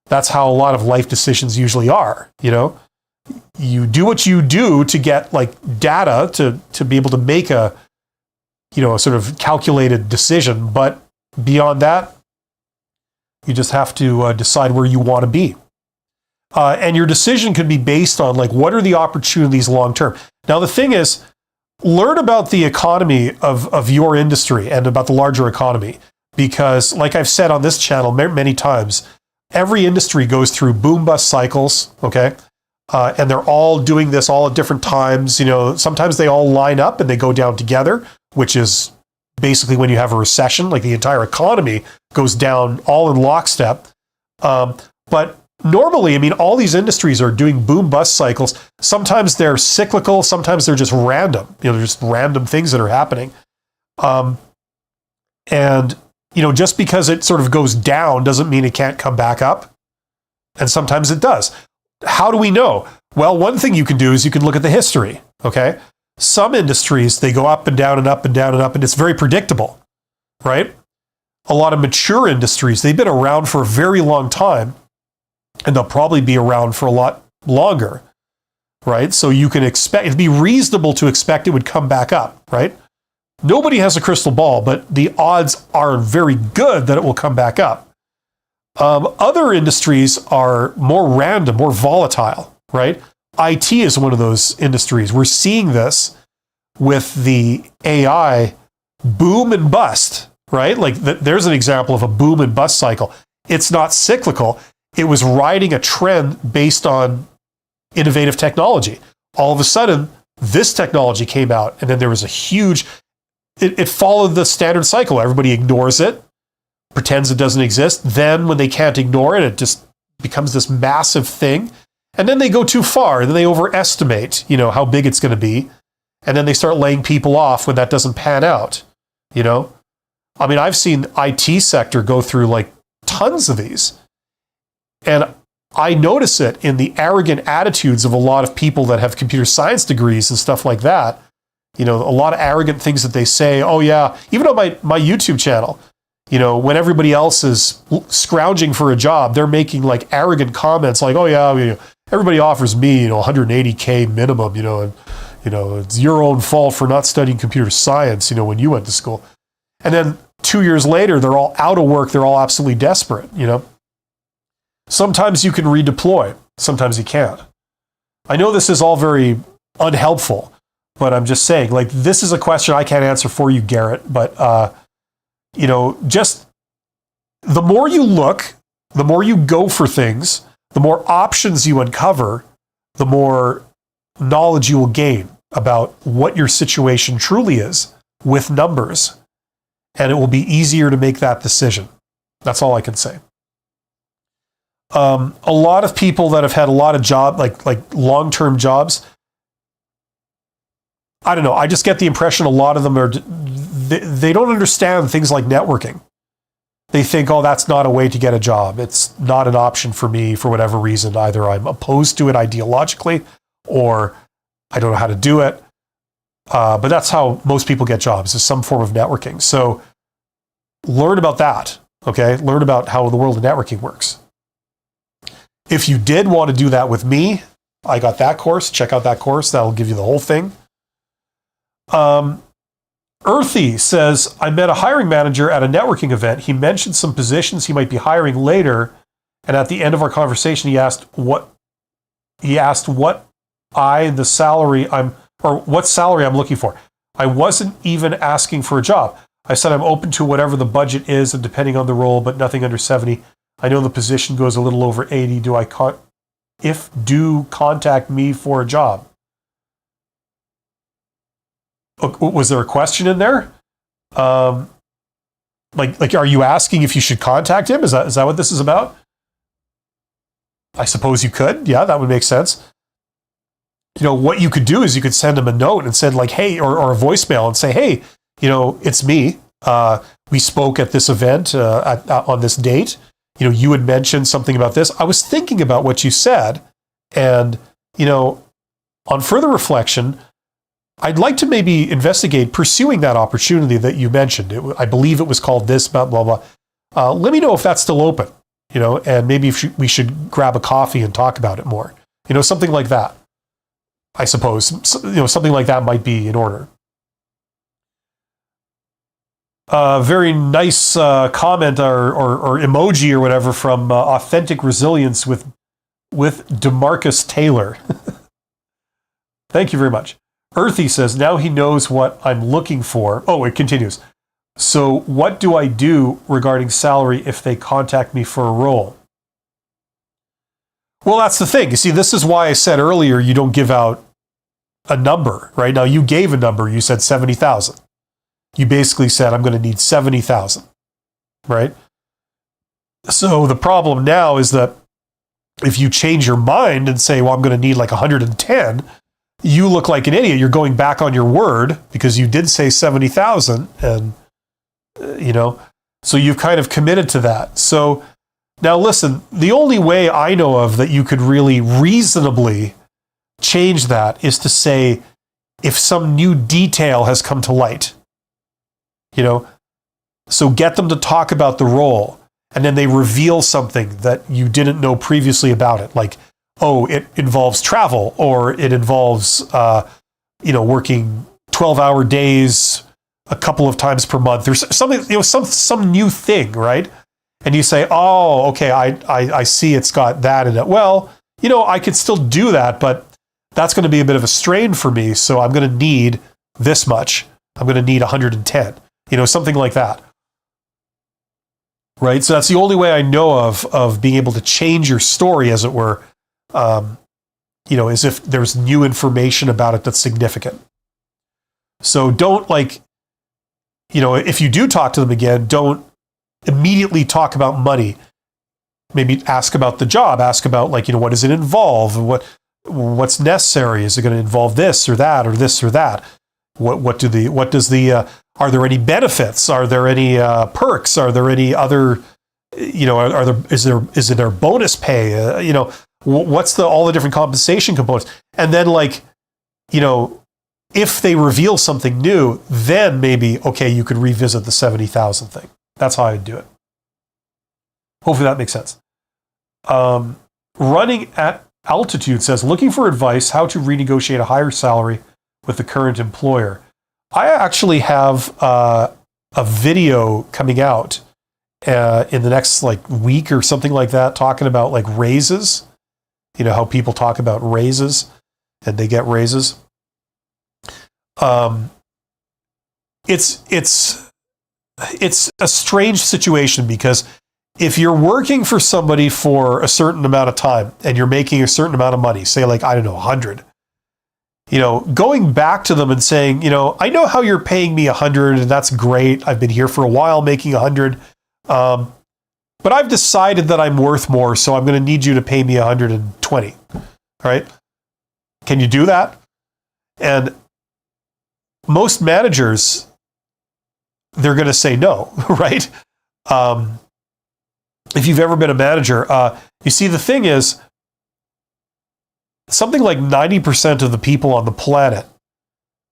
[SPEAKER 1] That's how a lot of life decisions usually are, You do what you do to get, like, data to be able to make a sort of calculated decision. But beyond that, you just have to decide where you want to be. And your decision can be based on, like, what are the opportunities long term? Now, the thing is, learn about the economy of your industry and about the larger economy. Because, like I've said on this channel many times, every industry goes through boom-bust cycles, okay? And they're all doing this all at different times. Sometimes they all line up and they go down together, which is basically when you have a recession, like the entire economy goes down all in lockstep. But normally, all these industries are doing boom-bust cycles. Sometimes they're cyclical, sometimes they're just random. They're just random things that are happening. And just because it sort of goes down doesn't mean it can't come back up. And sometimes it does. How do we know? Well, one thing you can do is you can look at the history, okay? Some industries, they go up and down and up and down and up, and it's very predictable, right? A lot of mature industries, they've been around for a very long time, and they'll probably be around for a lot longer, right? So you can expect, it'd be reasonable to expect it would come back up, right? Nobody has a crystal ball, but the odds are very good that it will come back up. Other industries are more random, more volatile, right? IT is one of those industries. We're seeing this with the AI boom and bust, right? Like, there's an example of a boom and bust cycle. It's not cyclical. It was riding a trend based on innovative technology. All of a sudden, this technology came out, and then there was a huge, it followed the standard cycle. Everybody ignores it, pretends it doesn't exist. Then when they can't ignore it, it just becomes this massive thing. And then they go too far, and then they overestimate, how big it's going to be. And then they start laying people off when that doesn't pan out, I've seen IT sector go through, like, tons of these. And I notice it in the arrogant attitudes of a lot of people that have computer science degrees and stuff like that. A lot of arrogant things that they say. Oh yeah, even on my YouTube channel, when everybody else is scrounging for a job, they're making, like, arrogant comments like, oh yeah, everybody offers me, $180K minimum, and, it's your own fault for not studying computer science, when you went to school. And then 2 years later, they're all out of work. They're all absolutely desperate, Sometimes you can redeploy. Sometimes you can't. I know this is all very unhelpful, but I'm just saying, like, this is a question I can't answer for you, Garrett, but, just the more you look, the more you go for things, the more options you uncover, the more knowledge you will gain about what your situation truly is with numbers. And it will be easier to make that decision. That's all I can say. A lot of people that have had a lot of like long-term jobs, I don't know. I just get the impression a lot of them they don't understand things like networking. They think, oh, that's not a way to get a job. It's not an option for me for whatever reason. Either I'm opposed to it ideologically, or I don't know how to do it. But that's how most people get jobs, is some form of networking. So learn about that, okay? Learn about how the world of networking works. If you did want to do that with me, I got that course. Check out that course. That'll give you the whole thing. Earthy says, I met a hiring manager at a networking event. He mentioned some positions he might be hiring later. And at the end of our conversation, he asked what salary I'm looking for. I wasn't even asking for a job. I said I'm open to whatever the budget is, and depending on the role, but nothing under 70. I know the position goes a little over 80. Do contact me for a job. Was there a question in there? Like, are you asking if you should contact him? Is that what this is about? I suppose you could. Yeah, that would make sense. What you could do is you could send him a note and send like, hey, or a voicemail and say, hey, it's me. We spoke at this event on this date. You had mentioned something about this. I was thinking about what you said. And, on further reflection, I'd like to maybe investigate pursuing that opportunity that you mentioned. I believe it was called this, blah, blah, blah. Let me know if that's still open, and maybe we should grab a coffee and talk about it more. Something like that. I suppose, something like that might be in order. Very nice comment or emoji or whatever from Authentic Resilience with DeMarcus Taylor. Thank you very much. Earthy says, now he knows what I'm looking for. Oh, it continues. So what do I do regarding salary if they contact me for a role? Well, that's the thing. You see, this is why I said earlier you don't give out a number, right? Now, you gave a number. You said 70,000. You basically said, I'm going to need 70,000, right? So the problem now is that if you change your mind and say, well, I'm going to need like 110, you look like an idiot. You're going back on your word because you did say 70,000 and, so you've kind of committed to that. So now listen, the only way I know of that you could really reasonably change that is to say, if some new detail has come to light, so get them to talk about the role, and then they reveal something that you didn't know previously about it. Like, oh, it involves travel, or it involves, working 12-hour days a couple of times per month. There's something, some new thing, right? And you say, oh, okay, I see it's got that in it. Well, I could still do that, but that's going to be a bit of a strain for me. So I'm going to need this much. I'm going to need 110, something like that. Right. So that's the only way I know of being able to change your story, as it were, is if there's new information about it that's significant. So don't if you do talk to them again, don't immediately talk about money. Maybe ask about the job, ask about what does it involve? What's necessary? Is it going to involve this or that or this or that? Are there any benefits? Are there any perks? Are there any other, is there bonus pay? What's all the different compensation components? And then if they reveal something new, then maybe, okay, you could revisit the 70,000 thing. That's how I'd do it. Hopefully that makes sense. Running at Altitude says, looking for advice how to renegotiate a higher salary with the current employer. I actually have a video coming out in the next week or something like that, talking about raises. How people talk about raises and they get raises. It's a strange situation, because if you're working for somebody for a certain amount of time and you're making a certain amount of money, say 100, going back to them and saying, I know how you're paying me 100 and that's great. I've been here for a while making 100. But I've decided that I'm worth more, so I'm going to need you to pay me 120. All right? Can you do that? And most managers, they're going to say no, right? If you've ever been a manager, you see, the thing is, something like 90% of the people on the planet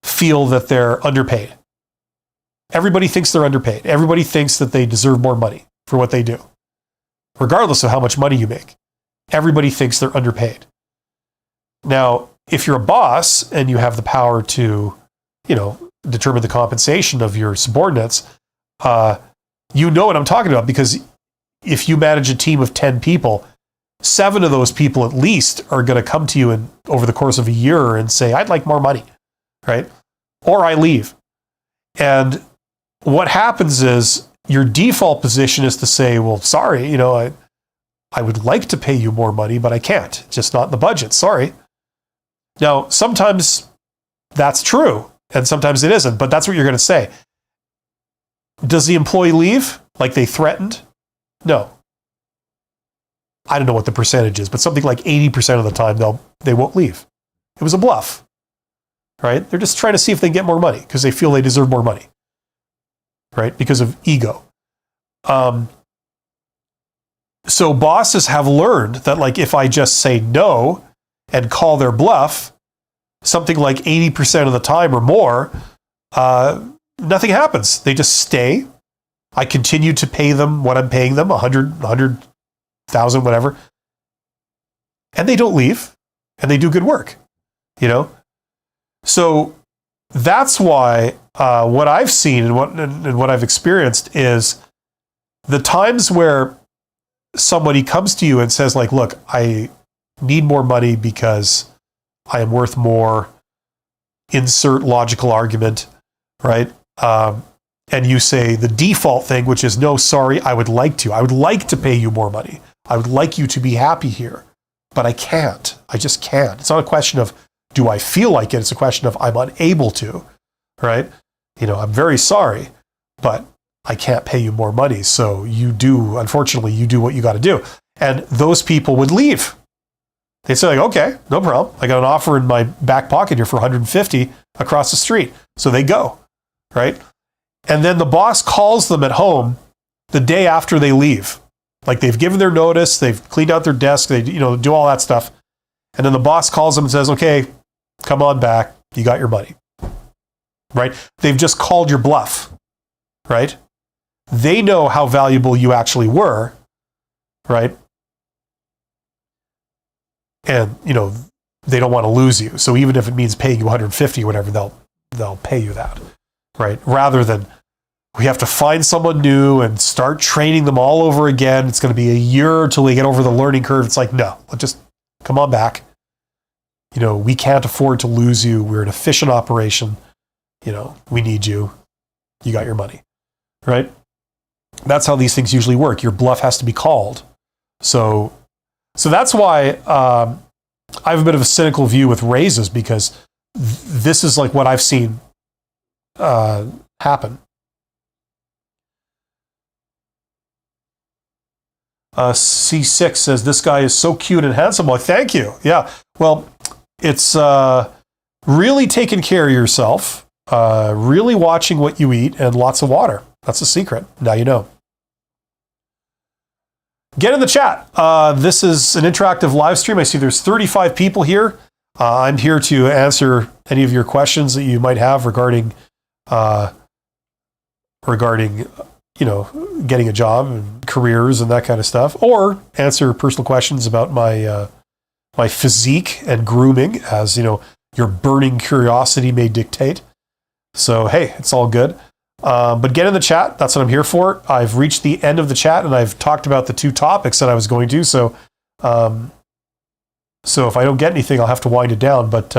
[SPEAKER 1] feel that they're underpaid. Everybody thinks they're underpaid. Everybody thinks that they deserve more money for what they do, regardless of how much money you make. Everybody thinks they're underpaid. Now, if you're a boss and you have the power to, determine the compensation of your subordinates, you know what I'm talking about, because if you manage a team of 10 people, 7 of those people at least are going to come to you over the course of a year and say, I'd like more money, right? Or I leave. And what happens is your default position is to say, well, sorry, I would like to pay you more money, but I can't. Just not in the budget. Sorry. Now, sometimes that's true, and sometimes it isn't, but that's what you're going to say. Does the employee leave like they threatened? No. I don't know what the percentage is, but something like 80% of the time they won't leave. It was a bluff, right? They're just trying to see if they can get more money because they feel they deserve more money, right? Because of ego. So bosses have learned that, like, if I just say no and call their bluff, something like 80% of the time or more, nothing happens. They just stay. I continue to pay them what I'm paying them, 100,000, whatever. And they don't leave, and they do good work, So that's why what I've seen and what I've experienced is the times where somebody comes to you and says, like, look, I need more money because I am worth more, insert logical argument, right? And you say the default thing, which is, no, sorry, I would like to pay you more money. I would like you to be happy here, but I can't. I just can't. It's not a question of, do I feel like it? It's a question of, I'm unable to, right? I'm very sorry, but I can't pay you more money. So unfortunately, you do what you got to do. And those people would leave. They say, like, okay, no problem. I got an offer in my back pocket here for 150 across the street. So they go, right? And then the boss calls them at home the day after they leave. Like, they've given their notice, they've cleaned out their desk, they do all that stuff. And then the boss calls them and says, okay, come on back. You got your money, right? They've just called your bluff, right? They know how valuable you actually were, right? And, they don't want to lose you. So even if it means paying you 150 or whatever, they'll pay you that, right? Rather than, we have to find someone new and start training them all over again. It's going to be a year until they get over the learning curve. It's like, no, just come on back. We can't afford to lose you. We're an efficient operation. We need you. You got your money, right? That's how these things usually work. Your bluff has to be called. So that's why I have a bit of a cynical view with raises, because this is like what I've seen happen. C6 says, this guy is so cute and handsome. Well, thank you. Yeah. Well, it's really taking care of yourself, really watching what you eat, and lots of water. That's the secret. Now you know. Get in the chat. This is an interactive live stream. I see there's 35 people here. I'm here to answer any of your questions that you might have regarding getting a job and careers and that kind of stuff, or answer personal questions about my physique and grooming, as your burning curiosity may dictate. So hey, it's all good. But get in the chat. That's what I'm here for. I've reached the end of the chat, and I've talked about the 2 topics that I was going to. So if I don't get anything, I'll have to wind it down. But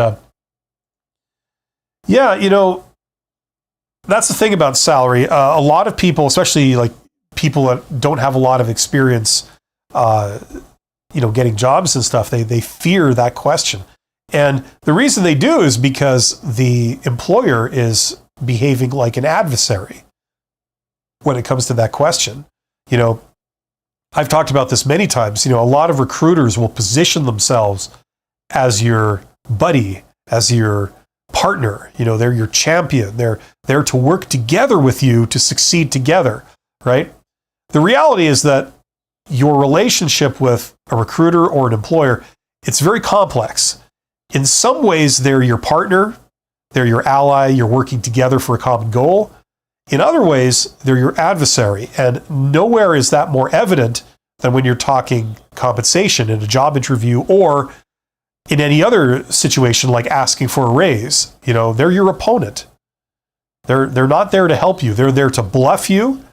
[SPEAKER 1] that's the thing about salary. A lot of people, especially like people that don't have a lot of experience, getting jobs and stuff, they fear that question. And the reason they do is because the employer is behaving like an adversary when it comes to that question. I've talked about this many times. A lot of recruiters will position themselves as your buddy, as your partner. They're your champion. They're there to work together with you to succeed together, right? The reality is that your relationship with a recruiter or an employer, it's very complex. In some ways, they're your partner. they're your ally, you're working together for a common goal. In other ways, they're your adversary. And nowhere is that more evident than when you're talking compensation in a job interview or in any other situation like asking for a raise. They're your opponent. They're not there to help you. They're there to bluff you,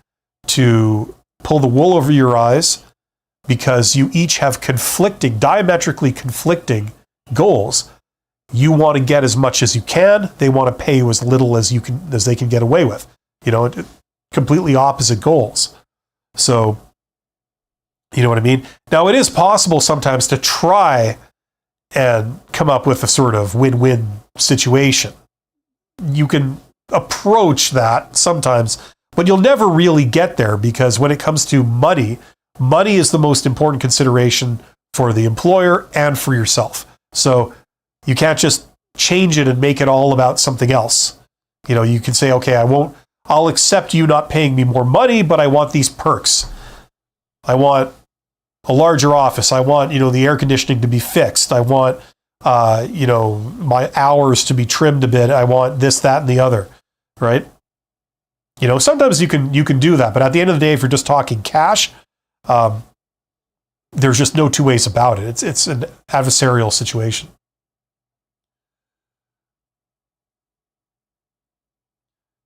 [SPEAKER 1] to pull the wool over your eyes, because you each have diametrically conflicting goals. You want to get as much as you can. They want to pay you as little as they can get away with. Completely opposite goals. So, you know what I mean? Now, it is possible sometimes to try and come up with a sort of win-win situation. You can approach that sometimes, but you'll never really get there, because when it comes to money is the most important consideration for the employer and for yourself. So you can't just change it and make it all about something else. You can say, okay, I'll accept you not paying me more money, but I want these perks. I want a larger office. I want, the air conditioning to be fixed. I want, my hours to be trimmed a bit. I want this, that, and the other, right? Sometimes you can do that, but at the end of the day, if you're just talking cash, there's just no two ways about it. It's an adversarial situation.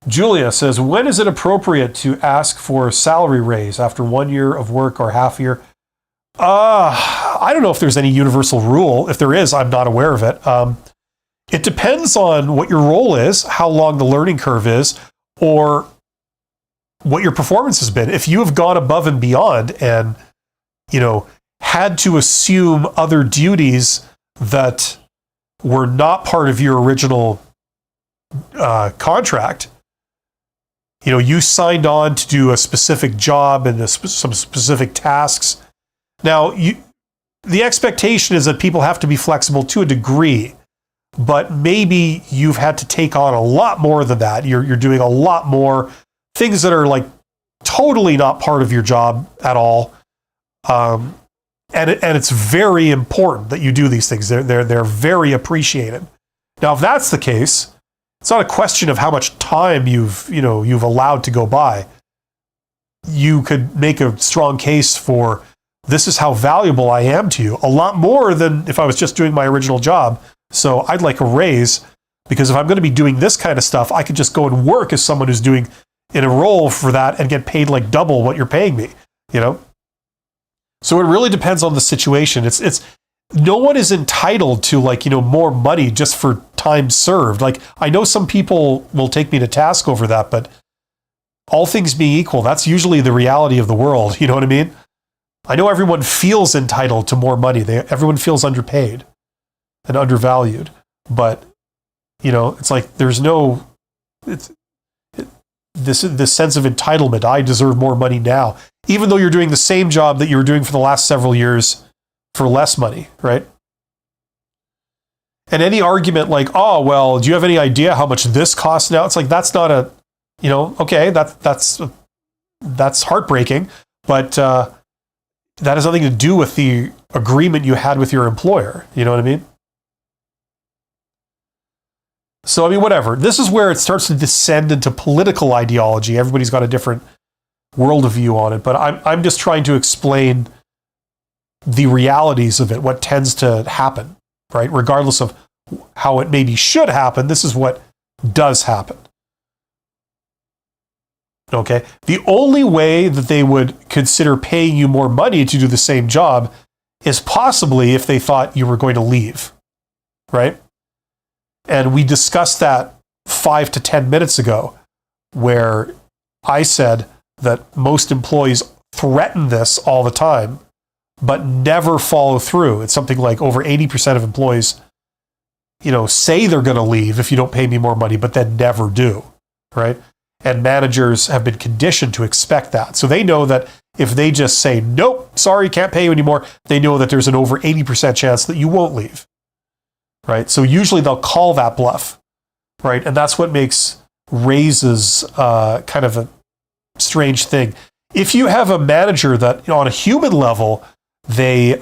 [SPEAKER 1] Julia says, when is it appropriate to ask for a salary raise after 1 year of work or half year? I don't know if there's any universal rule. If there is, I'm not aware of it. It depends on what your role is, how long the learning curve is, or what your performance has been. If you have gone above and beyond and, had to assume other duties that were not part of your original contract, you signed on to do a specific job and some specific tasks. Now, the expectation is that people have to be flexible to a degree, but maybe you've had to take on a lot more than that. You're doing a lot more things that are like totally not part of your job at all. And it's very important that you do these things. They're very appreciated. Now, if that's the case, it's not a question of how much time you've allowed to go by. You could make a strong case for, this is how valuable I am to you, a lot more than if I was just doing my original job. So I'd like a raise, because if I'm going to be doing this kind of stuff, I could just go and work as someone who's doing in a role for that and get paid like double what you're paying me, So it really depends on the situation. It's no one is entitled to more money just for time served. Like, I know some people will take me to task over that, but all things being equal, that's usually the reality of the world. You know what I mean? I know everyone feels entitled to more money. Everyone feels underpaid and undervalued, but it's like there's no this sense of entitlement. I deserve more money now, even though you're doing the same job that you were doing for the last several years for less money, right? And any argument like, oh, well, do you have any idea how much this costs now? It's like, that's not a, okay, that's heartbreaking, but that has nothing to do with the agreement you had with your employer. You know what I mean? So, whatever. This is where it starts to descend into political ideology. Everybody's got a different worldview on it, but I'm just trying to explain the realities of it, what tends to happen, right? Regardless of how it maybe should happen, this is what does happen. Okay? The only way that they would consider paying you more money to do the same job is possibly if they thought you were going to leave, right? And we discussed that 5 to 10 minutes ago, where I said that most employees threaten this all the time, but never follow through. It's something like over 80% of employees, say they're going to leave if you don't pay me more money, but then never do, right? And managers have been conditioned to expect that. So they know that if they just say, nope, sorry, can't pay you anymore, they know that there's an over 80% chance that you won't leave, right? So usually they'll call that bluff, right? And that's what makes raises kind of a strange thing. If you have a manager that, on a human level, they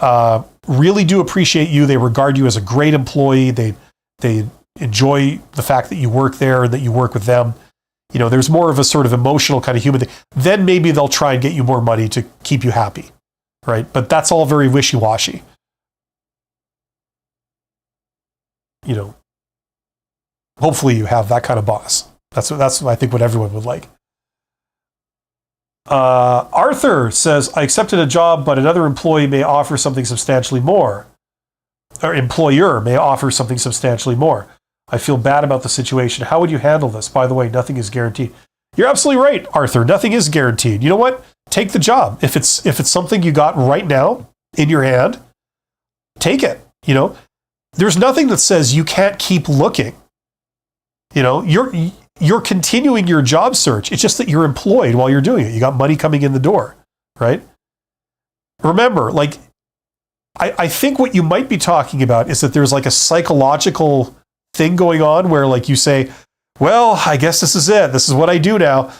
[SPEAKER 1] really do appreciate you, they regard you as a great employee, they enjoy the fact that you work there and that you work with them. You know, there's more of a sort of emotional kind of human thing. Then maybe they'll try and get you more money to keep you happy, right? But that's all very wishy-washy. You know, hopefully you have that kind of boss. That's I think what everyone would like. Arthur says, I accepted a job, but another employee may offer something substantially more. Or employer may offer something substantially more. I feel bad about the situation. How would you handle this? By the way, nothing is guaranteed. You're absolutely right, Arthur. Nothing is guaranteed. You know what? Take the job. If it's something you got right now in your hand, take it. You know, there's nothing that says you can't keep looking. You know, you're continuing your job search. It's just that you're employed while you're doing it. You got money coming in the door, right? Remember, like, I think what you might be talking about is that there's like a psychological thing going on where, like, you say, well, I guess this is it. This is what I do now.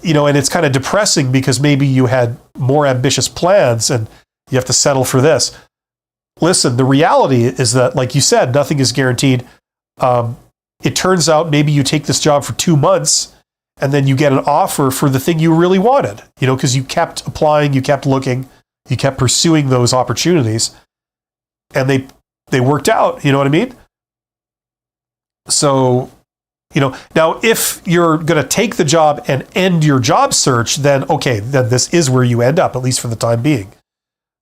[SPEAKER 1] You know, and it's kind of depressing because maybe you had more ambitious plans and you have to settle for this. Listen, the reality is that, like you said, nothing is guaranteed. It turns out maybe you take this job for 2 months and then you get an offer for the thing you really wanted, you know, because you kept applying, you kept looking, you kept pursuing those opportunities, and they worked out, you know what I mean? So, you know, now if you're going to take the job and end your job search, then okay, then this is where you end up, at least for the time being.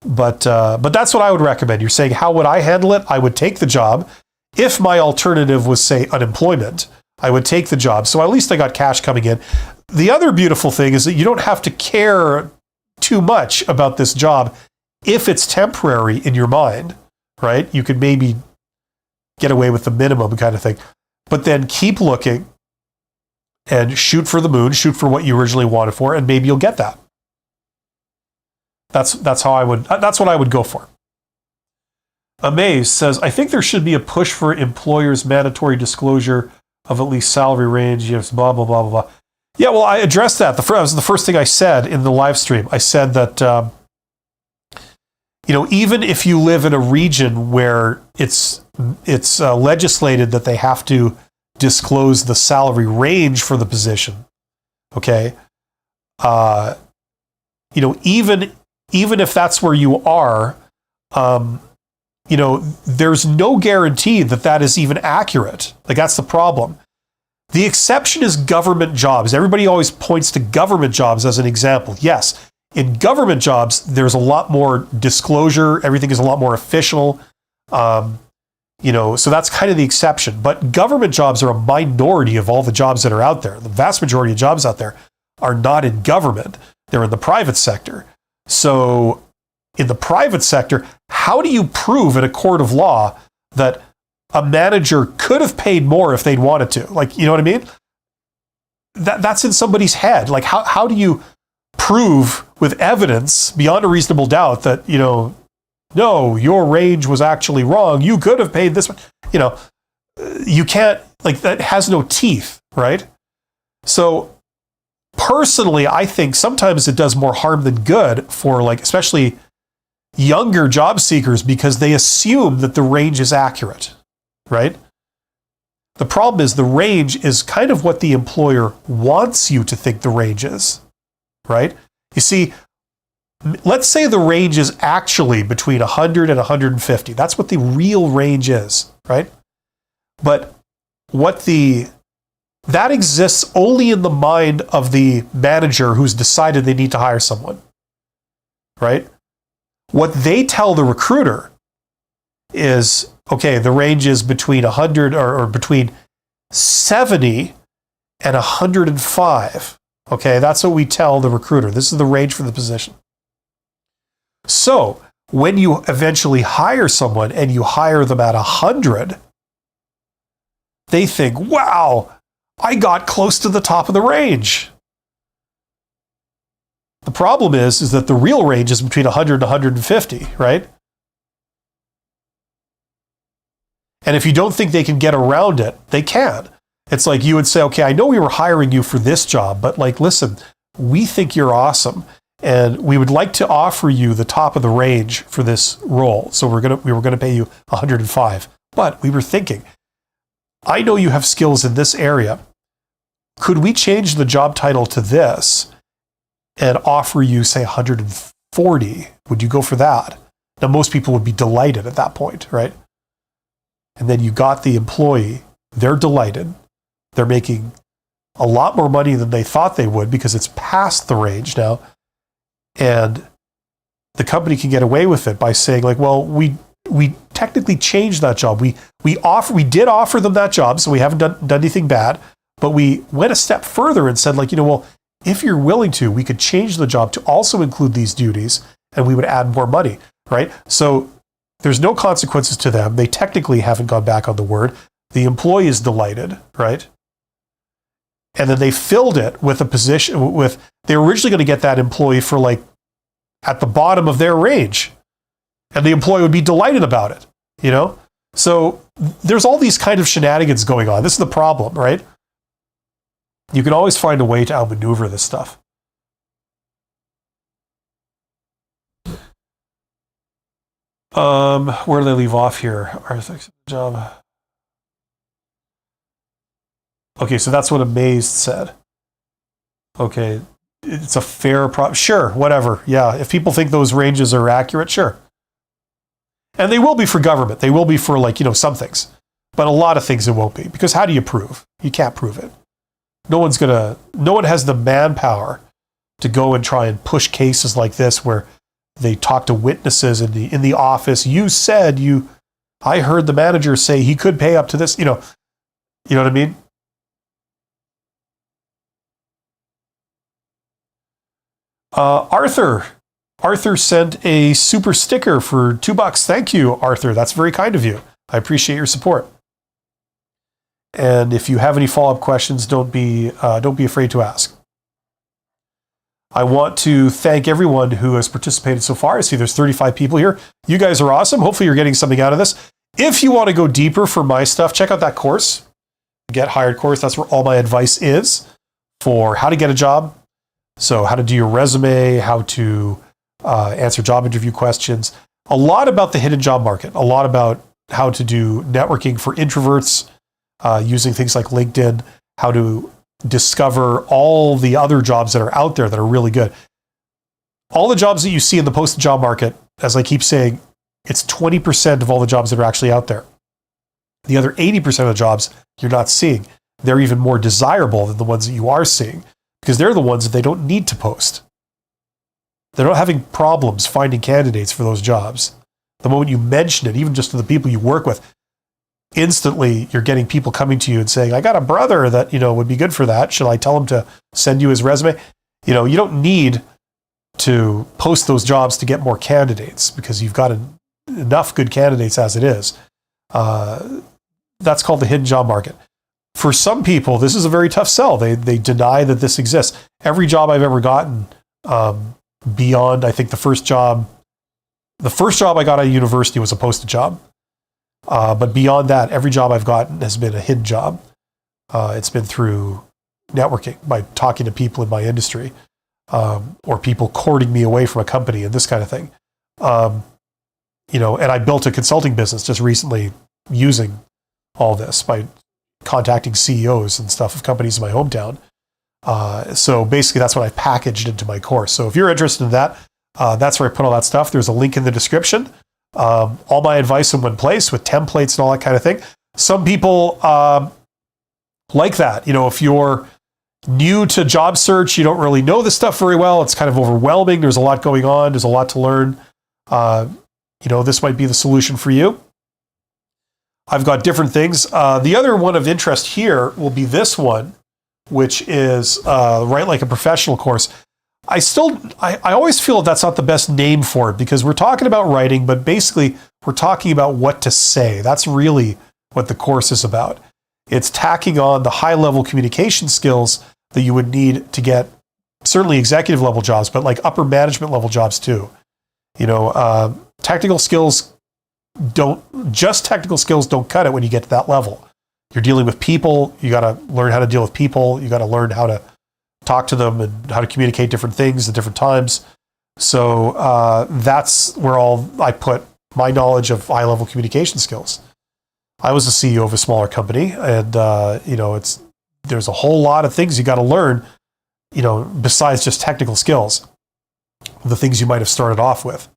[SPEAKER 1] But that's what I would recommend. You're saying, how would I handle it? I would take the job. If my alternative was, say, unemployment, I would take the job. So at least I got cash coming in. The other beautiful thing is that you don't have to care too much about this job if it's temporary in your mind, right? You could maybe get away with the minimum kind of thing. But then keep looking and shoot for the moon, shoot for what you originally wanted for, and maybe you'll get that. That's what I would go for. Amaze says, I think there should be a push for employers' mandatory disclosure of at least salary range, yes, blah, blah, blah, blah, blah. Yeah, well, I addressed that. That was the first thing I said in the live stream. I said that, you know, even if you live in a region where it's legislated that they have to disclose the salary range for the position, okay, you know, even if that's where you are, you know, there's no guarantee that that is even accurate. Like, that's the problem. The exception is government jobs. Everybody always points to government jobs as an example. Yes, in government jobs, there's a lot more disclosure. Everything is a lot more official. You know, so that's kind of the exception. But government jobs are a minority of all the jobs that are out there. The vast majority of jobs out there are not in government. They're in the private sector. So in the private sector, how do you prove in a court of law that a manager could have paid more if they'd wanted to? Like, you know what I mean? That's in somebody's head. Like, how do you prove with evidence beyond a reasonable doubt that, you know, no, your range was actually wrong. You could have paid this one. You know, you can't, like, that has no teeth, right? So personally, I think sometimes it does more harm than good for, like, especially younger job seekers, because they assume that the range is accurate, right? The problem is the range is kind of what the employer wants you to think the range is, right? You see, let's say the range is actually between 100 and 150. That's what the real range is, right? But that exists only in the mind of the manager who's decided they need to hire someone, right? What they tell the recruiter is, okay, the range is between 100 or between 70 and 105. Okay, that's what we tell the recruiter. This is the range for the position. So when you eventually hire someone and you hire them at 100, they think, wow, I got close to the top of the range. The problem is that the real range is between 100 and 150, right? And if you don't think they can get around it, they can. It's like you would say, okay, I know we were hiring you for this job, but, like, listen, we think you're awesome, and we would like to offer you the top of the range for this role. So we were going to pay you 105. But we were thinking, I know you have skills in this area. Could we change the job title to this and offer you, say, 140? Would you go for that? Now, most people would be delighted at that point, right? And then you got the employee. They're delighted. They're making a lot more money than they thought they would because it's past the range now. And the company can get away with it by saying, like, well, we technically changed that job. We did offer them that job, so we haven't done anything bad. But we went a step further and said, like, well, if you're willing to, we could change the job to also include these duties, and we would add more money, right? So there's no consequences to them. They technically haven't gone back on the word. The employee is delighted, right? And then they filled it with a position they were originally going to get that employee for like at the bottom of their range. And the employee would be delighted about it, So there's all these kind of shenanigans going on. This is the problem, right? You can always find a way to outmaneuver this stuff. Where do they leave off here? Job. Okay, so that's what Amazed said. Okay, it's a fair sure, whatever. Yeah, if people think those ranges are accurate, sure. And they will be for government. They will be for some things. But a lot of things it won't be. Because how do you prove? You can't prove it. No one has the manpower to go and try and push cases like this where they talk to witnesses in the office. You said I heard the manager say he could pay up to this, you know what I mean? Arthur sent a super sticker for $2. Thank you, Arthur. That's very kind of you. I appreciate your support. And if you have any follow-up questions, don't be afraid to ask. I want to thank everyone who has participated so far. I see there's 35 people here. You guys are awesome. Hopefully you're getting something out of this. If you want to go deeper for my stuff, check out that course, Get Hired course. That's where all my advice is for how to get a job. So how to do your resume, how to answer job interview questions. A lot about the hidden job market. A lot about how to do networking for introverts using things like LinkedIn, how to discover all the other jobs that are out there that are really good. All the jobs that you see in the posted job market, as I keep saying, it's 20% of all the jobs that are actually out there. The other 80% of the jobs you're not seeing. They're even more desirable than the ones that you are seeing because they're the ones that they don't need to post. They're not having problems finding candidates for those jobs. The moment you mention it, even just to the people you work with, instantly you're getting people coming to you and saying, I got a brother that, would be good for that. Should I tell him to send you his resume? You don't need to post those jobs to get more candidates because you've got enough good candidates as it is. That's called the hidden job market. For some people, this is a very tough sell. They deny that this exists. Every job I've ever gotten, beyond, I think the first job I got out of university was a posted job. But beyond that, every job I've gotten has been a hidden job. It's been through networking, by talking to people in my industry, or people courting me away from a company and this kind of thing. And I built a consulting business just recently using all this by contacting CEOs and stuff of companies in my hometown. So basically that's what I've packaged into my course. So if you're interested in that, that's where I put all that stuff. There's a link in the description. All my advice in one place with templates and all that kind of thing. Some people like that. If you're new to job search, you don't really know this stuff very well. It's kind of overwhelming. There's a lot going on. There's a lot to learn. This might be the solution for you. I've got different things. The other one of interest here will be this one, which is Write Like a Professional course. I always feel that's not the best name for it because we're talking about writing, but basically we're talking about what to say. That's really what the course is about. It's tacking on the high-level communication skills that you would need to get certainly executive level jobs, but like upper management level jobs too. Technical skills don't cut it when you get to that level. You're dealing with people. You got to learn how to deal with people. You got to learn how to talk to them and how to communicate different things at different times. So that's where I put my knowledge of high-level communication skills. I was a CEO of a smaller company, and there's a whole lot of things you got to learn, besides just technical skills, the things you might have started off with.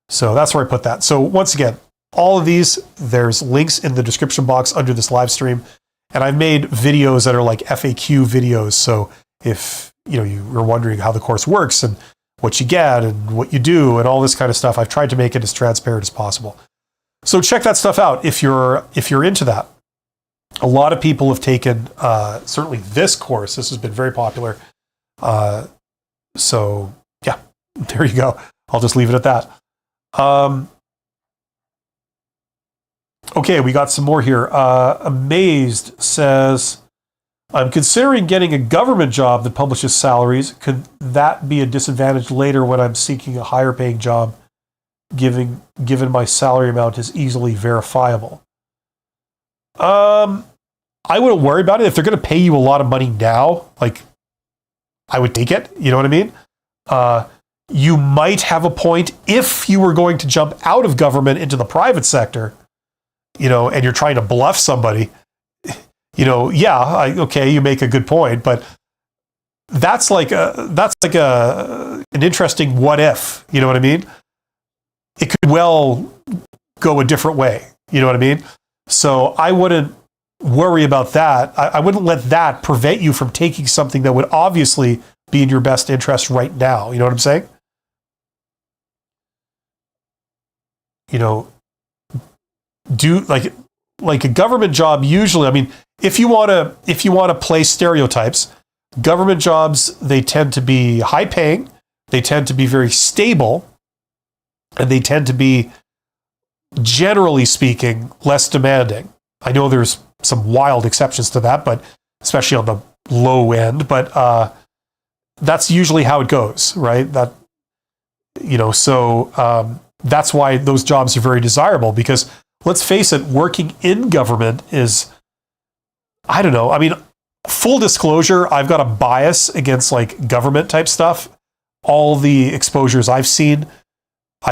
[SPEAKER 1] So that's where I put that. So once again, all of these, there's links in the description box under this live stream. And I've made videos that are like FAQ videos. So if you were wondering how the course works and what you get and what you do and all this kind of stuff, I've tried to make it as transparent as possible. So check that stuff out if you're into that. A lot of people have taken certainly this course. This has been very popular. So yeah, there you go. I'll just leave it at that. Okay, we got some more here. Amazed says, I'm considering getting a government job that publishes salaries. Could that be a disadvantage later when I'm seeking a higher paying job, given my salary amount is easily verifiable? I wouldn't worry about it. If they're going to pay you a lot of money now, like, I would take it. You know what I mean? You might have a point if you were going to jump out of government into the private sector, and you're trying to bluff somebody, okay, you make a good point, but that's like an interesting what if, you know what I mean? It could well go a different way, you know what I mean? So I wouldn't worry about that. I wouldn't let that prevent you from taking something that would obviously be in your best interest right now. You know what I'm saying? Do like a government job usually, I mean, if you want to play stereotypes, government jobs, they tend to be high paying, they tend to be very stable, and they tend to be, generally speaking, less demanding. I know there's some wild exceptions to that, but especially on the low end, but that's usually how it goes, right? That's why those jobs are very desirable, because let's face it, working in government is, I don't know. I mean, full disclosure, I've got a bias against like government type stuff. All the exposures I've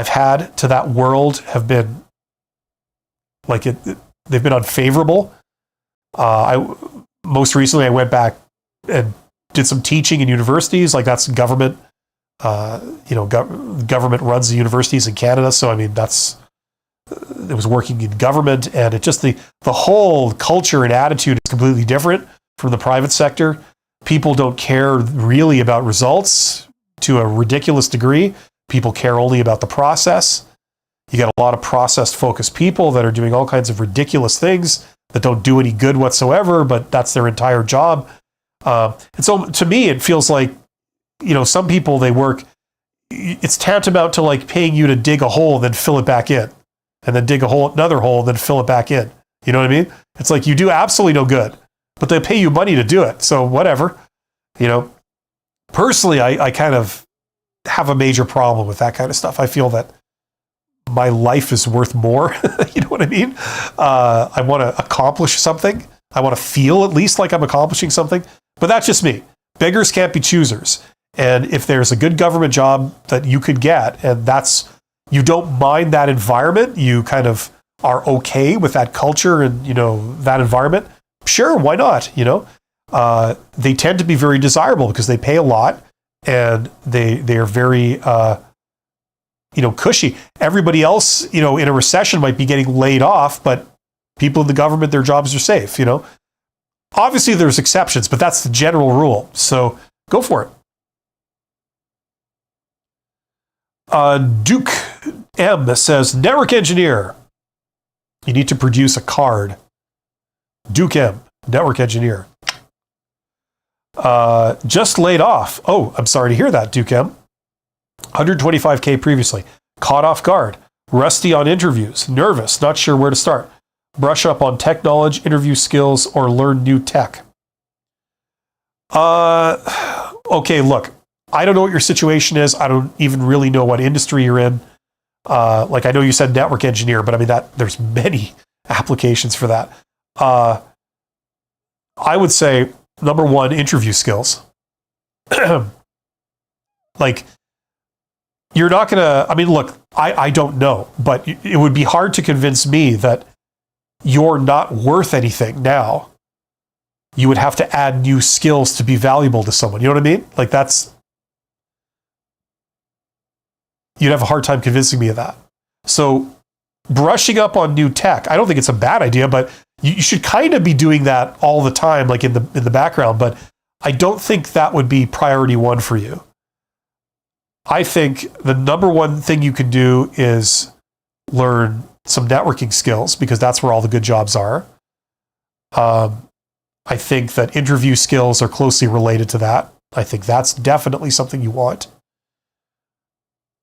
[SPEAKER 1] had to that world have been like they've been unfavorable. Most recently I went back and did some teaching in universities. Like that's government. Government runs the universities in Canada. So I mean, it was working in government, and it just the whole culture and attitude is completely different from the private sector. People don't care really about results to a ridiculous degree. People care only about the process. You got a lot of process-focused people that are doing all kinds of ridiculous things that don't do any good whatsoever, but that's their entire job. And so to me, it feels like, some people, they work, it's tantamount to like paying you to dig a hole and then fill it back in, and then dig another hole and then fill it back in. You know what I mean? It's like you do absolutely no good, but they pay you money to do it. So whatever, personally, I kind of have a major problem with that kind of stuff. I feel that my life is worth more. You know what I mean? I want to accomplish something. I want to feel at least like I'm accomplishing something, but that's just me. Beggars can't be choosers. And if there's a good government job that you could get, and you don't mind that environment, you kind of are okay with that culture and, that environment, sure, why not? They tend to be very desirable because they pay a lot, and they are very, cushy. Everybody else, in a recession might be getting laid off, but people in the government, their jobs are safe, Obviously there's exceptions, but that's the general rule. So go for it. Duke M says, network engineer. You need to produce a card. Duke M, network engineer. Just laid off. Oh, I'm sorry to hear that, Duke M. 125K previously. Caught off guard. Rusty on interviews. Nervous. Not sure where to start. Brush up on tech knowledge, interview skills, or learn new tech. Okay, look. I don't know what your situation is. I don't even really know what industry you're in. I know you said network engineer, but I mean there's many applications for that. I would say, number one, interview skills. You're not going to, look, I don't know, but it would be hard to convince me that you're not worth anything now. You would have to add new skills to be valuable to someone. You know what I mean? Like you'd have a hard time convincing me of that. So brushing up on new tech, I don't think it's a bad idea, but you should kind of be doing that all the time, like in the background, but I don't think that would be priority one for you. I think the number one thing you can do is learn some networking skills, because that's where all the good jobs are. I think that interview skills are closely related to that. I think that's definitely something you want.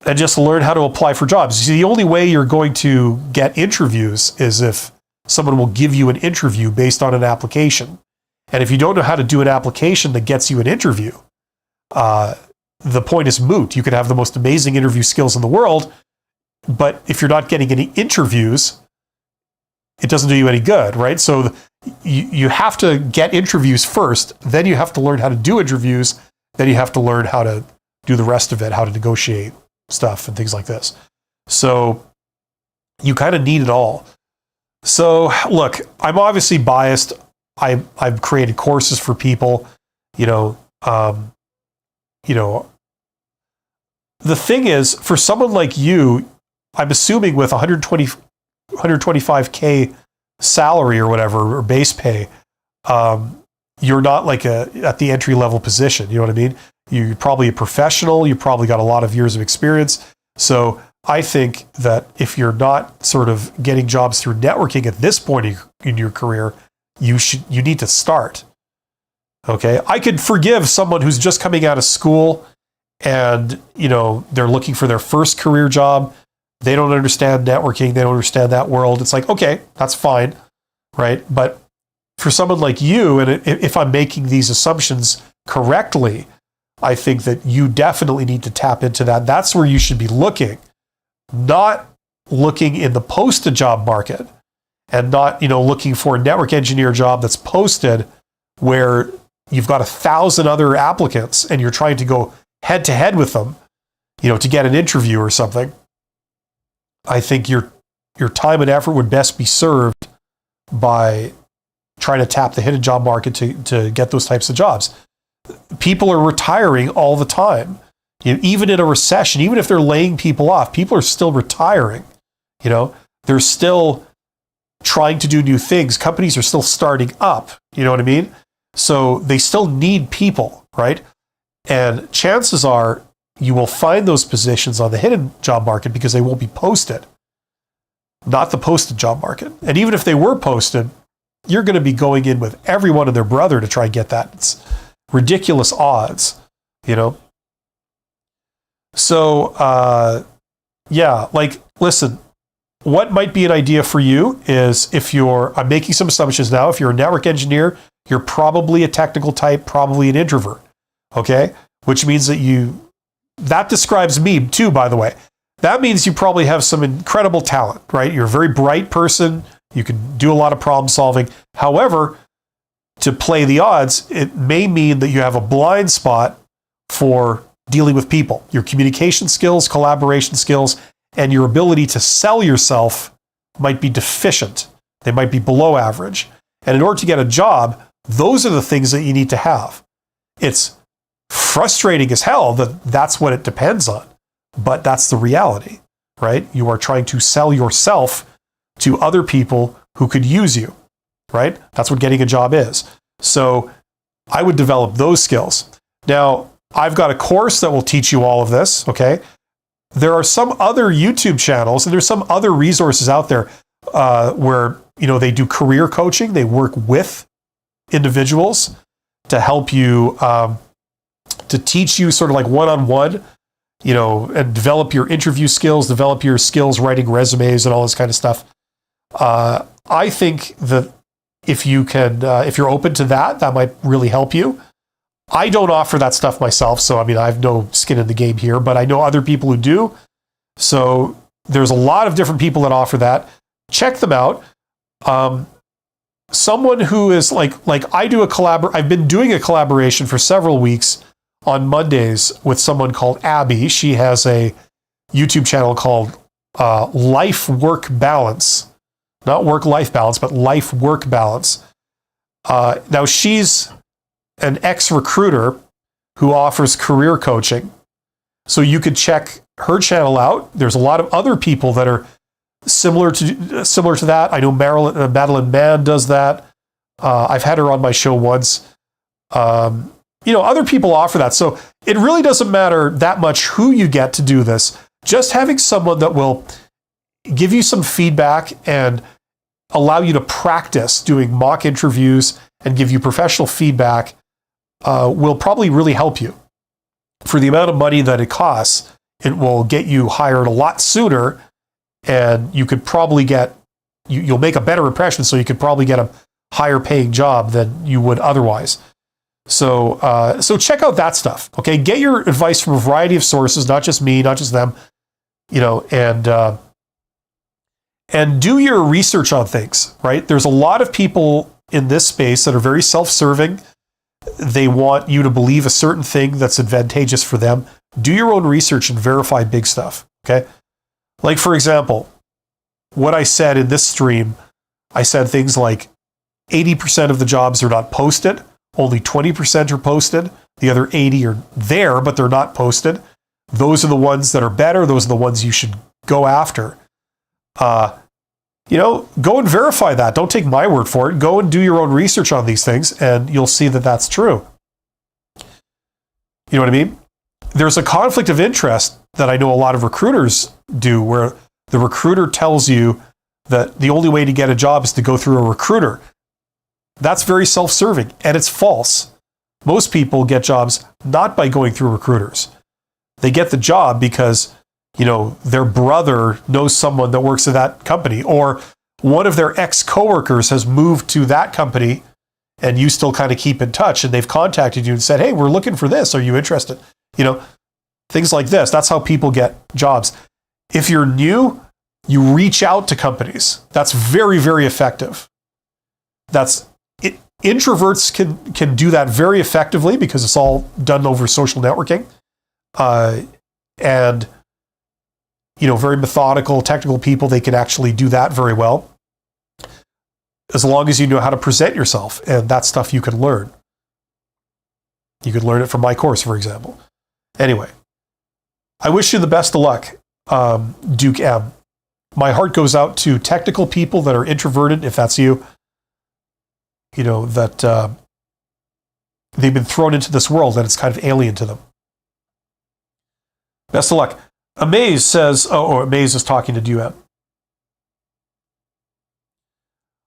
[SPEAKER 1] And just learn how to apply for jobs. See, the only way you're going to get interviews is if someone will give you an interview based on an application. And if you don't know how to do an application that gets you an interview, the point is moot. You could have the most amazing interview skills in the world, but if you're not getting any interviews, it doesn't do you any good, right? So you have to get interviews first, then you have to learn how to do interviews, then you have to learn how to do the rest of it, how to negotiate stuff and things like this. So you kind of need it all. So look, I'm obviously biased. I've created courses for people, the thing is, for someone like you, I'm assuming with 125K salary or whatever, or base pay, you're not like at the entry level position. You know what I mean? You're probably a professional. You probably got a lot of years of experience. So I think that if you're not sort of getting jobs through networking at this point in your career, you need to start. Okay. I could forgive someone who's just coming out of school and, they're looking for their first career job. They don't understand networking. They don't understand that world. It's like, okay, that's fine. Right. But for someone like you, and if I'm making these assumptions correctly, I think that you definitely need to tap into that. That's where you should be looking, not looking in the posted job market and not, looking for a network engineer job that's posted where you've got 1,000 other applicants and you're trying to go head to head with them, to get an interview or something. I think your time and effort would best be served by trying to tap the hidden job market to get those types of jobs. People are retiring all the time. Even in a recession, even if they're laying people off, people are still retiring. They're still trying to do new things. Companies are still starting up. You know what I mean? So they still need people, right? And chances are you will find those positions on the hidden job market because they won't be posted, not the posted job market. And even if they were posted, you're going to be going in with everyone and their brother to try and get that. It's ridiculous odds, So, listen, what might be an idea for you is I'm making some assumptions now. If you're a network engineer, you're probably a technical type, probably an introvert. Okay. Which means that describes me too, by the way. That means you probably have some incredible talent, right? You're a very bright person. You can do a lot of problem solving. However, to play the odds, it may mean that you have a blind spot for dealing with people. Your communication skills, collaboration skills, and your ability to sell yourself might be deficient. They might be below average. And in order to get a job, those are the things that you need to have. It's frustrating as hell that's what it depends on, but that's the reality, right? You are trying to sell yourself to other people who could use you, right? That's what getting a job is. So I would develop those skills. Now, I've got a course that will teach you all of this, okay? There are some other YouTube channels and there's some other resources out there where, they do career coaching. They work with individuals to help you, to teach you sort of like one-on-one, and develop your interview skills, develop your skills writing resumes and all this kind of stuff. I think that if you're open to that, that might really help you. I don't offer that stuff myself, so I have no skin in the game here, but I know other people who do. So there's a lot of different people that offer that. Check them out. Someone who is like I've been doing a collaboration for several weeks on Mondays with someone called Abby. She has a YouTube channel called Life Work Balance. not work-life balance, but life-work balance. Now, she's an ex-recruiter who offers career coaching. So you could check her channel out. There's a lot of other people that are similar to that. I know Madeline Mann does that. I've had her on my show once. Other people offer that. So it really doesn't matter that much who you get to do this. Just having someone that will give you some feedback and allow you to practice doing mock interviews and give you professional feedback will probably really help you. For the amount of money that it costs, it will get you hired a lot sooner, and you could probably you'll make a better impression, so you could probably get a higher paying job than you would otherwise. So check out that stuff. Okay, get your advice from a variety of sources, not just me, not just them, and do your research on things, right? There's a lot of people in this space that are very self-serving. They want you to believe a certain thing that's advantageous for them. Do your own research and verify big stuff, okay? Like, for example, what I said in this stream, I said things like 80% of the jobs are not posted, only 20% are posted, the other 80 are there, but they're not posted. Those are the ones that are better. Those are the ones you should go after. Go and verify that. Don't take my word for it. Go and do your own research on these things, and you'll see that that's true. You know what I mean? There's a conflict of interest that I know a lot of recruiters do, where the recruiter tells you that the only way to get a job is to go through a recruiter. That's very self-serving, and it's false. Most people get jobs not by going through recruiters. They get the job because their brother knows someone that works at that company, or one of their ex-coworkers has moved to that company, and you still kind of keep in touch, and they've contacted you and said, hey, we're looking for this. Are you interested? Things like this. That's how people get jobs. If you're new, you reach out to companies. That's very, very effective. Introverts can do that very effectively because it's all done over social networking. And very methodical, technical people, they can actually do that very well. As long as you know how to present yourself, and that stuff you can learn. You could learn it from my course, for example. Anyway, I wish you the best of luck, Duke M. My heart goes out to technical people that are introverted, if that's you, that they've been thrown into this world and it's kind of alien to them. Best of luck. Amaze says, Amaze is talking to Duem.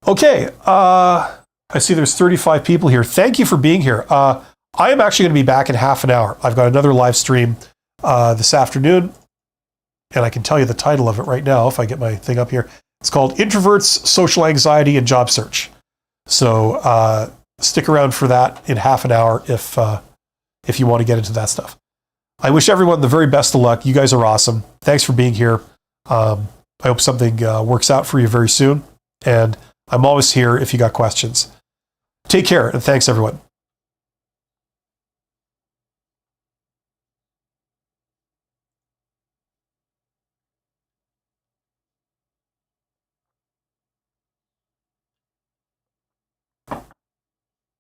[SPEAKER 1] Okay, I see there's 35 people here. Thank you for being here. I am actually going to be back in half an hour. I've got another live stream this afternoon, and I can tell you the title of it right now if I get my thing up here. It's called Introverts, Social Anxiety, and Job Search. So stick around for that in half an hour if you want to get into that stuff. I wish everyone the very best of luck. You guys are awesome. Thanks for being here. I hope something works out for you very soon. And I'm always here if you got questions. Take care, and thanks, everyone.